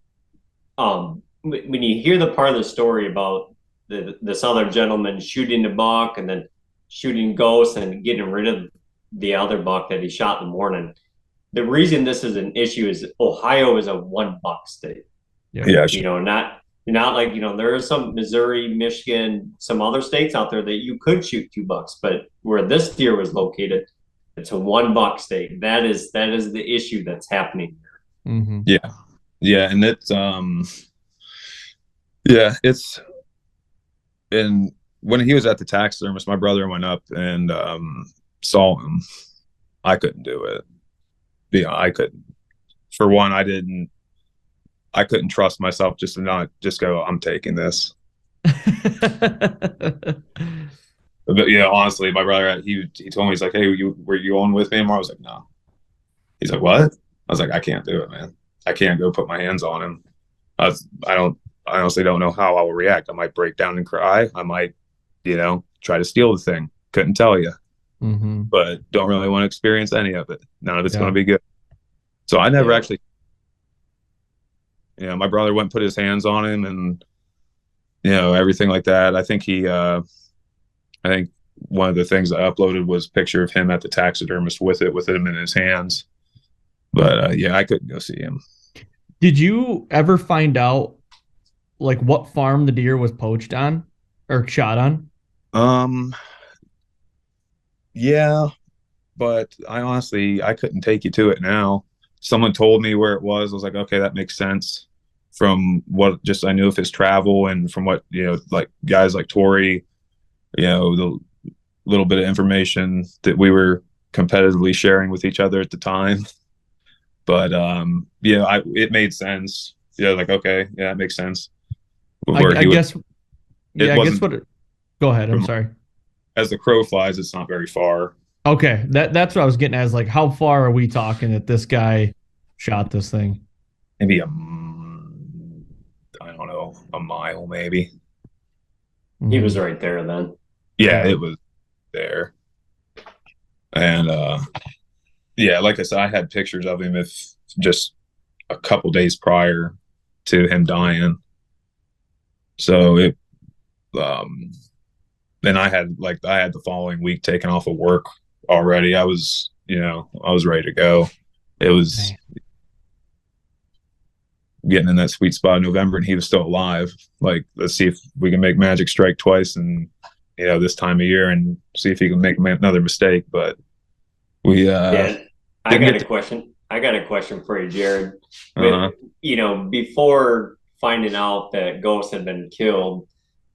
when you hear the part of the story about this other gentleman shooting the buck and then shooting Ghost and getting rid of the other buck that he shot in the morning, the reason this is an issue is Ohio is a 1-buck state. Yeah, not like, there are some Missouri, Michigan, some other states out there that you could shoot 2 bucks, but where this deer was located, it's a 1-buck state. That is the issue that's happening there. Mm-hmm. Yeah, and it's and when he was at the taxidermist, my brother went up and saw him. I couldn't do it. I couldn't. For one, I couldn't trust myself just to not just go, I'm taking this. But honestly, my brother, he told me, he's like, hey, were you on with me? And I was like, no. He's like, what? I was like, I can't do it, man. I can't go put my hands on him. I honestly don't know how I will react. I might break down and cry. I might, try to steal the thing. Couldn't tell you, Mm-hmm. but don't really want to experience any of it. None of it's going Yeah. to be good. So I never Yeah. actually, my brother went and put his hands on him and, everything like that. I think one of the things I uploaded was a picture of him at the taxidermist with him in his hands. But yeah, I couldn't go see him. Did you ever find out like what farm the deer was poached on or shot on? Um, yeah, but I couldn't take you to it now. Someone told me where it was. I was like, okay, that makes sense. From what just I knew of his travel and from what, like guys like Tori, the little bit of information that we were competitively sharing with each other at the time. But it made sense. Yeah, like okay, yeah, it makes sense. I guess. It Yeah, I guess wasn't what. Go ahead. I'm from sorry. as the crow flies. It's not very far. Okay, that's what I was getting at. Is like, how far are we talking that this guy shot this thing? Maybe I don't know, a mile maybe. He was Mhm. right there then. Yeah, Yeah. it was there. And yeah, like I said, I had pictures of him if just a couple days prior to him dying. So it then I had the following week taken off of work already. I was ready to go. It was getting in that sweet spot in November and he was still alive. Like, let's see if we can make magic strike twice and this time of year and see if he can make another mistake. But we Yeah, I didn't got get a question. I got a question for you, Jared. uh-huh. With before finding out that Ghost had been killed,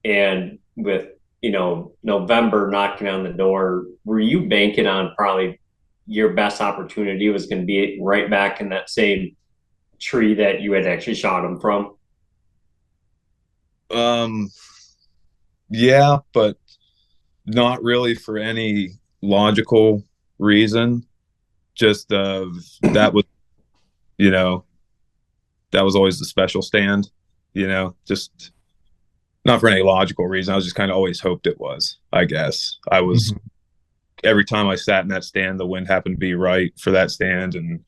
and with November knocking on the door, were you banking on probably your best opportunity was going to be right back in that same tree that you had actually shot him from? um yeah, but not really for any logical reason. Just that was you know that was always the special stand, just not for any logical reason. I was just kind of always hoped it was. I guess I was Mhm. every time I sat in that stand, the wind happened to be right for that stand and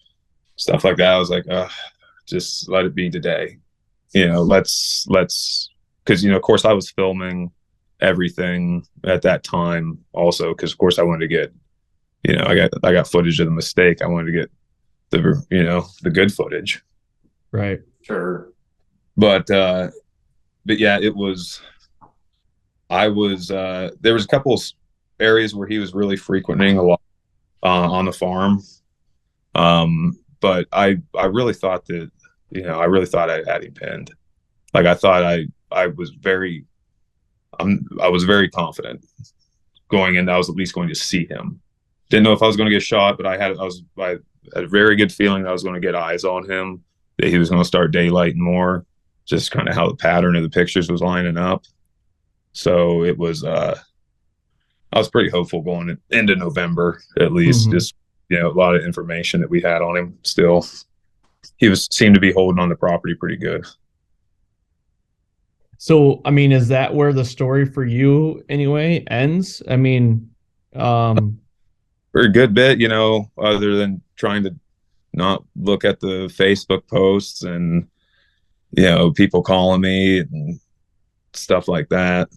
stuff like that. I was like, just let it be today. Let's because of course I was filming everything at that time also because of course I wanted to get I got footage of the mistake. I wanted to get the good footage. Right. Sure. But yeah, it was I was there was a couple areas where he was really frequenting a lot on the farm. But I really thought that I really thought I had him pinned. Like I thought I was I was very confident going in. I was at least going to see him. Didn't know if I was going to get shot, but I had a very good feeling that I was going to get eyes on him. That he was going to start daylighting more. Just kind of how the pattern of the pictures was lining up. So it was I was pretty hopeful going into November at least. Mhm. Just a lot of information that we had on him still. He seemed to be holding on the property pretty good. So, I mean, is that where the story for you anyway ends? I mean, um, For a good bit, other than trying to not look at the Facebook posts and people calling me and stuff like that.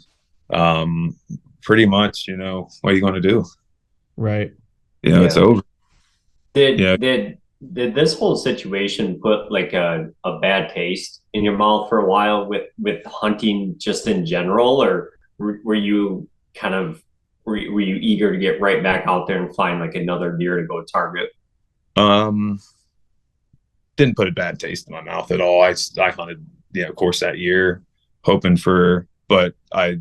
Um, Pretty much, what are you going to do? right. It's Yeah. over. Did Yeah. did this whole situation put like a bad taste in your mouth for a while with hunting just in general, or were you kind of were you eager to get right back out there and find like another deer to go target? Um, didn't put a bad taste in my mouth at all. I hunted, of course, that year, hoping for, but I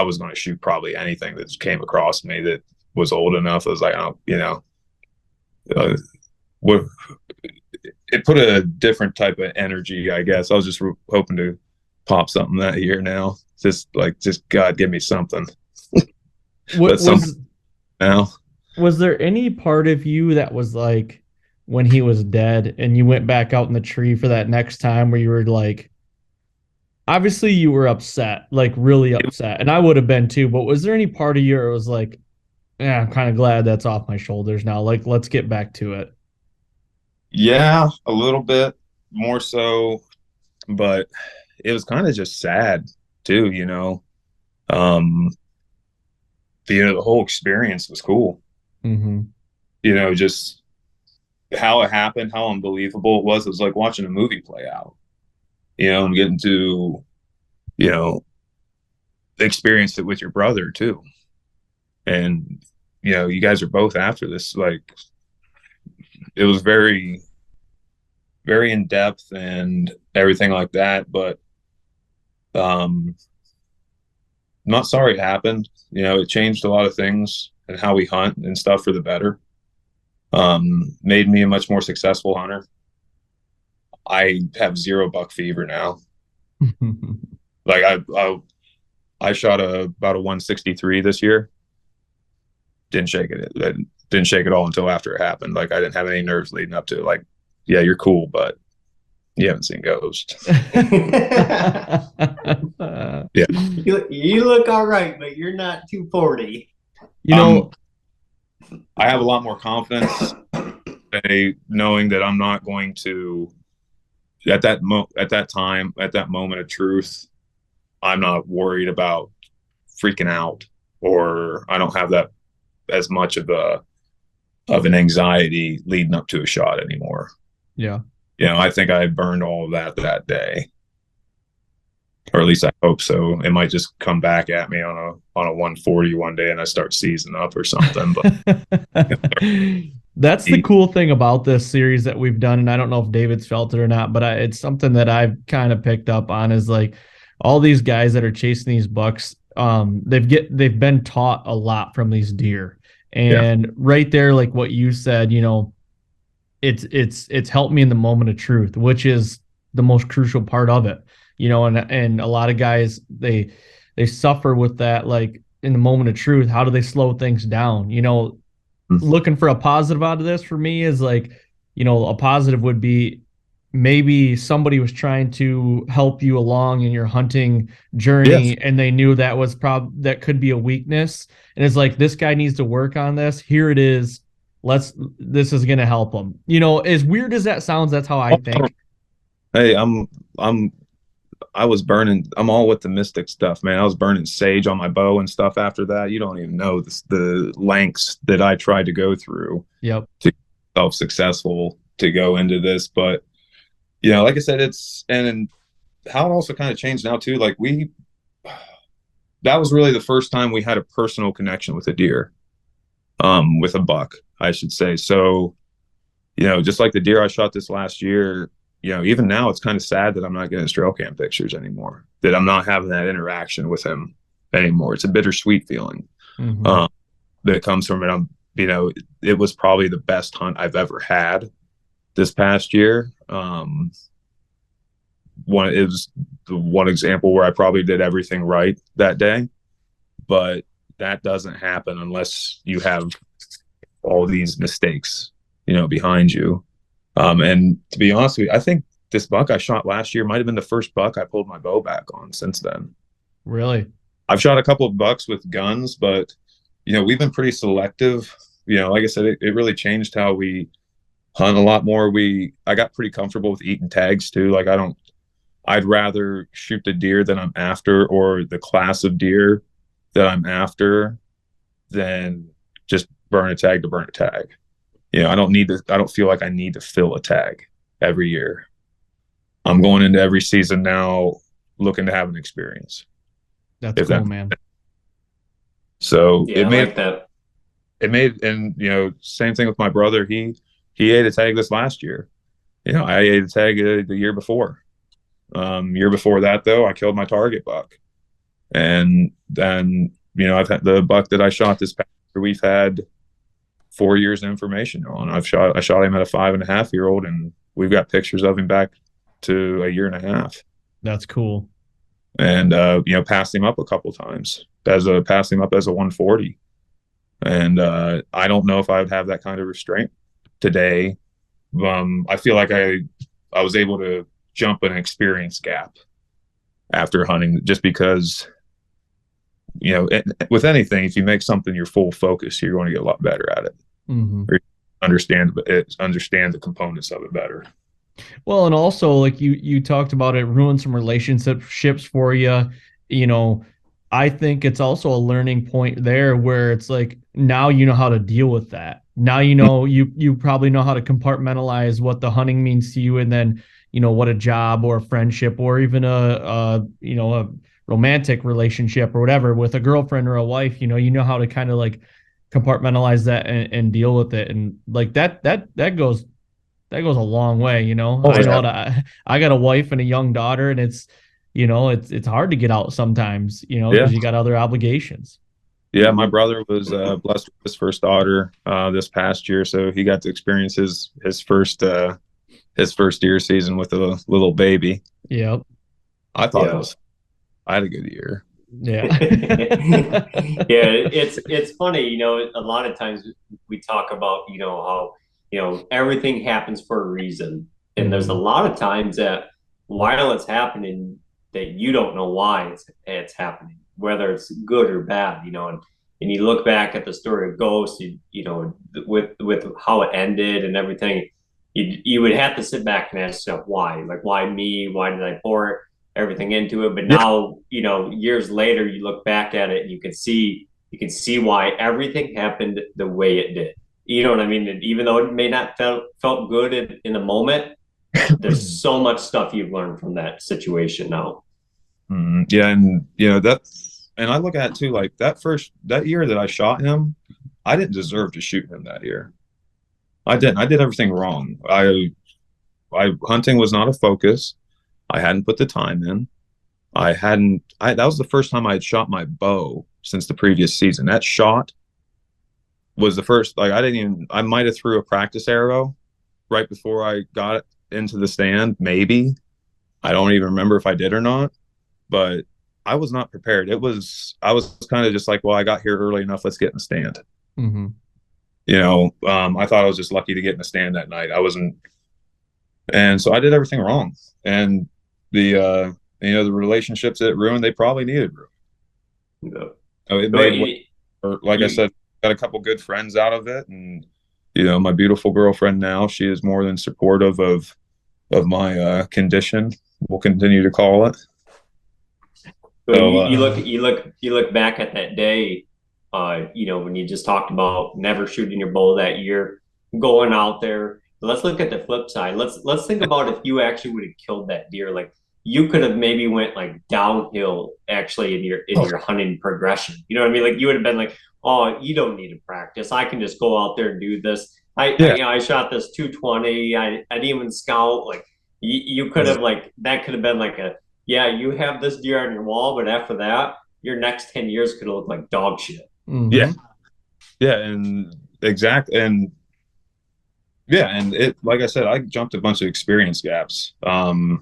was going to shoot probably anything that came across me that was old enough. I was like, oh, what it put a different type of energy, I guess. I was just hoping to pop something that year now. Just God, give me something. What Something now. was there any part of you that was like, when he was dead and you went back out in the tree for that next time where you were like, obviously you were upset, like really upset. And I would have been too, but was there any part of you where it was like, yeah, I'm kind of glad that's off my shoulders now. Like, let's get back to it. Yeah, a little bit more so, but it was kind of just sad too, you know. Um, the whole experience was cool. Mm-hmm. You know, just how it happened, how unbelievable it was. It was like watching a movie play out, you know, and getting to, you know, experience it with your brother too. And, you know, you guys are both after this. Like, it was very, very in depth and everything like that. But, I'm not sorry it happened. You know, it changed a lot of things and how we hunt and stuff for the better. Made me a much more successful hunter. I have zero buck fever now. Like I shot about a 163 this year. Didn't shake it. Didn't shake it all until after it happened. Like I didn't have any nerves leading up to it. Like, yeah, you're cool, but you haven't seen Ghost. Yeah. You look all right, but you're not 240. You know, I have a lot more confidence knowing that I'm not going to at that time, at that moment of truth, I'm not worried about freaking out, or I don't have that as much of an anxiety leading up to a shot anymore. yeah. You know, I think I burned all of that day, or at least I hope so. It might just come back at me on a 140 one day, and I start seizing up or something. But that's the cool thing about this series that we've done, and I don't know if David's felt it or not, but it's something that I've kind of picked up on is like all these guys that are chasing these bucks. They've been taught a lot from these deer, and right there, like what you said, you know, it's helped me in the moment of truth, which is the most crucial part of it, you know, and a lot of guys they suffer with that, like in the moment of truth, how do they slow things down? You know, looking for a positive out of this for me is like, you know, a positive would be maybe somebody was trying to help you along in your hunting journey and they knew that was that could be a weakness. And it's like, this guy needs to work on this. Here it is. This is going to help him. You know, as weird as that sounds, that's how I think. Hey, I was burning. I'm all with the mystic stuff, man. I was burning sage on my bow and stuff after that. You don't even know the lengths that I tried to go through. Yep. To be self-successful to go into this, but you know, like I said, and how it also kind of changed now too. Like that was really the first time we had a personal connection with a deer, with a buck, I should say. So, you know, just like the deer I shot this last year, you know, even now it's kind of sad that I'm not getting his trail cam pictures anymore, that I'm not having that interaction with him anymore. It's a bittersweet feeling that comes from it. You know, it was probably the best hunt I've ever had this past year. It was the one example where I probably did everything right that day, but that doesn't happen unless you have all these mistakes, you know, behind you. And to be honest with you, I think this buck I shot last year might have been the first buck I pulled my bow back on since then. Really? I've shot a couple of bucks with guns, but you know, we've been pretty selective. You know, like I said, it really changed how we hunt a lot more. I got pretty comfortable with eating tags too. Like I'd rather shoot the deer that I'm after, or the class of deer that I'm after, than just burn a tag to burn a tag. You know, I don't feel like I need to fill a tag every year. I'm going into every season now looking to have an experience. That's cool, man. So yeah, it made, and you know, same thing with my brother. He ate a tag this last year. You know, I ate a tag the year before. Year before that, though, I killed my target buck. And then, you know, I've had the buck that I shot this past year, we've had 4 years of information on. I shot him at a 5.5-year-old, and we've got pictures of him back to a 1.5 years. That's cool. And you know, passed him up a couple times passed him up as a 140. And I don't know if I would have that kind of restraint today I feel like I was able to jump an experience gap after hunting, just because, with anything, if you make something your full focus, you're going to get a lot better at it. Mm-hmm. Or understand the components of it better. Well, and also like you talked about, it ruined some relationships for you. I think it's also a learning point there where it's like now you know how to deal with that. Now you probably know how to compartmentalize what the hunting means to you, and then what a job or a friendship or even a romantic relationship or whatever with a girlfriend or a wife, you know how to kind of like compartmentalize that and deal with it, and like that goes a long way. Oh, I know yeah. that I got a wife and a young daughter, and it's hard to get out sometimes, Yeah. because you got other obligations. Yeah, my brother was blessed with his first daughter this past year, so he got to experience his first deer season with a little baby. Yep. I thought I had a good year. Yeah. Yeah, it's funny, a lot of times we talk about, how, everything happens for a reason. And there's a lot of times that while it's happening, that you don't know why it's happening, whether it's good or bad, and you look back at the story of Ghost, with how it ended and everything, you would have to sit back and ask yourself why, like why me, why did I pour everything into it? But now, years later, you look back at it and you can see why everything happened the way it did. You know what I mean? And even though it may not felt good in the moment, there's so much stuff you've learned from that situation now. Yeah, and and I look at it too, like that year that I shot him, I didn't deserve to shoot him that year. I didn't. I did everything wrong. Hunting was not a focus. I hadn't put the time in. That was the first time I had shot my bow since the previous season. That shot was the first, like I might have threw a practice arrow right before I got it into the stand. Maybe. I don't even remember if I did or not, but I was not prepared. I was kind of just like, well, I got here early enough. Let's get in the stand. Mm-hmm. I thought I was just lucky to get in the stand that night. I wasn't. And so I did everything wrong. And the relationships it ruined, they probably needed ruin. It made, I said, got a couple good friends out of it, and my beautiful girlfriend now, she is more than supportive of my condition. We'll continue to call it. So you look back at that day, when you just talked about never shooting your bow that year, going out there. Let's look at the flip side. Let's think about if you actually would have killed that deer. Like you could have maybe went like downhill actually in your hunting progression. You know what I mean? Like you would have been like, oh, you don't need to practice. I can just go out there and do this. I shot this 220. I didn't even scout. Like you could have that could have been like you have this deer on your wall, but after that, your next 10 years could have looked like dog shit. Mm-hmm. Yeah, and exactly, and it, like I said, I jumped a bunch of experience gaps. My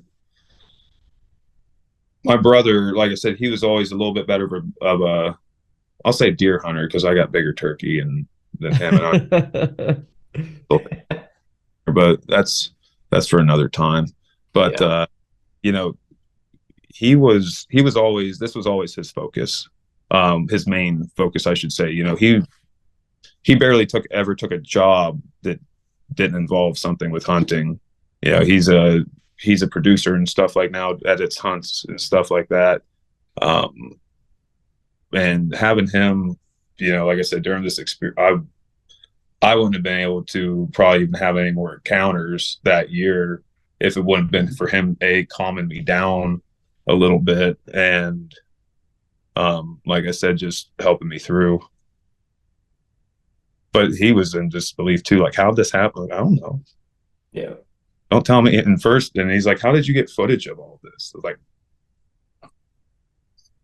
brother, like I said, he was always a little bit better of a, I'll say deer hunter, because I got bigger turkey than him, and but that's for another time. But he was always, this was always his focus, his main focus, I should say. He barely took a job that didn't involve something with hunting. He's a producer and stuff, like now edits hunts and stuff like that. And having him, like I said, during this experience, I wouldn't have been able to probably even have any more encounters that year if it wouldn't have been for him calming me down a little bit, and like I said, just helping me through. But he was in disbelief too, like, how'd this happen? I don't know. Yeah. Don't tell me. And he's like, how did you get footage of all this? I was like,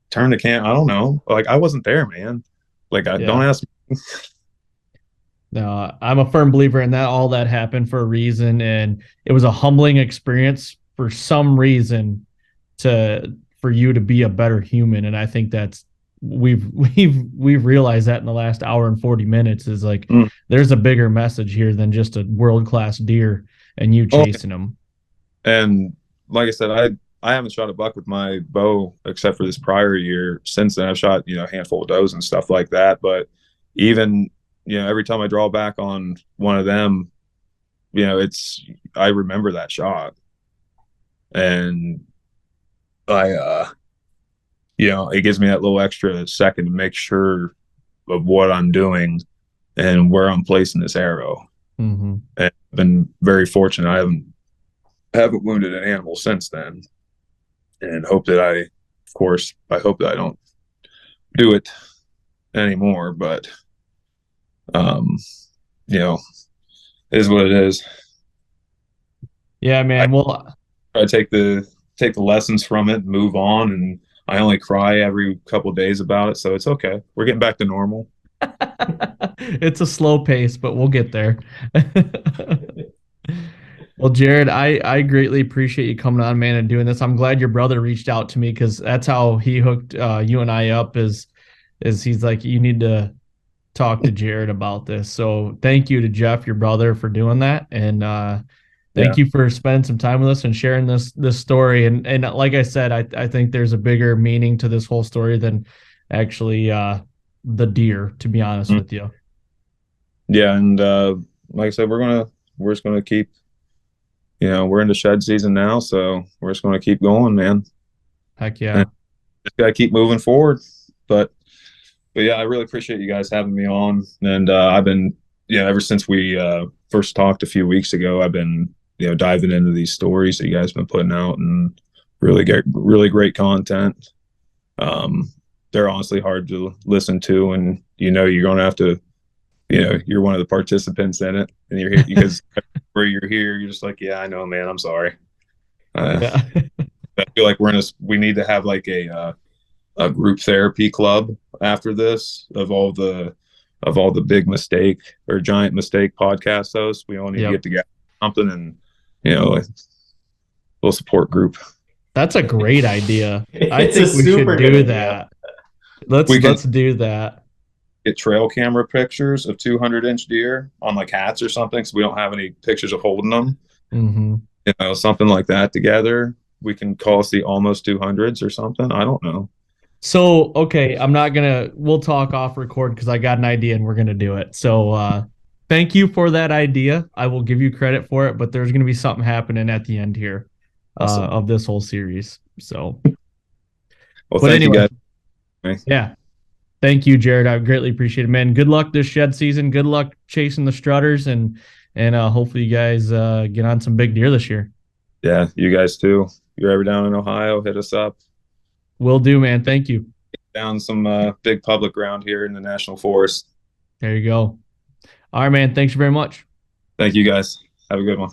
turn the cam. I don't know. Like, I wasn't there, man. Like, don't ask me. No, I'm a firm believer in that. All that happened for a reason, and it was a humbling experience for some reason for you to be a better human. And I think that's we've realized that in the last hour and 40 minutes is like there's a bigger message here than just a world-class deer. and you Oh, chasing them. and like I said, I haven't shot a buck with my bow except for this prior year. Since then, I've shot, a handful of does and stuff like that. But even, every time I draw back on one of them, I remember that shot, and it gives me that little extra second to make sure of what I'm doing and where I'm placing this arrow. Mm-hmm. And I've been very fortunate. I haven't wounded an animal since then, and hope that I hope that I don't do it anymore. But it is what it is. Yeah, man. Well, I take the lessons from it, move on, and I only cry every couple of days about it, so it's okay. We're getting back to normal. it's a slow pace, but we'll get there. Well, Jared, I greatly appreciate you coming on, man, and doing this. I'm glad your brother reached out to me because that's how he hooked you and I up. Is he's like, you need to talk to Jared about this. So thank you to Jeff, your brother, for doing that, and thank you for spending some time with us and sharing this story. And like I said, I think there's a bigger meaning to this whole story than actually the deer, to be honest with you. Yeah, and like I said, we're just gonna keep. We're into shed season now, so we're just gonna keep going, man. Heck yeah. And just gotta keep moving forward. But yeah, I really appreciate you guys having me on, and I've been, ever since we first talked a few weeks ago, I've been, diving into these stories that you guys have been putting out, and really great content. They're honestly hard to listen to, and you're going to have to, you're one of the participants in it, and you're here because where you're here, you're just like, yeah, I know, man, I'm sorry. Yeah. I feel like we need to have like a group therapy club after this of all the big mistake or giant mistake podcast hosts. We all need to get together something, and a little support group. That's a great idea. I think we should do that. Let's do that. Get trail camera pictures of 200-inch deer on like hats or something, so we don't have any pictures of holding them. Mm-hmm. Something like that together. We can call us the almost 200s or something. I don't know. So, okay, we'll talk off record because I got an idea and we're going to do it. So, thank you for that idea. I will give you credit for it, but there's going to be something happening at the end here of this whole series. So, well, thank you guys. Yeah. Thank you, Jared. I greatly appreciate it, man. Good luck this shed season. Good luck chasing the strutters, and hopefully you guys get on some big deer this year. Yeah, you guys too. If you're ever down in Ohio, hit us up. Will do, man. Thank you. Down some big public ground here in the National Forest. There you go. All right, man. Thanks very much. Thank you, guys. Have a good one.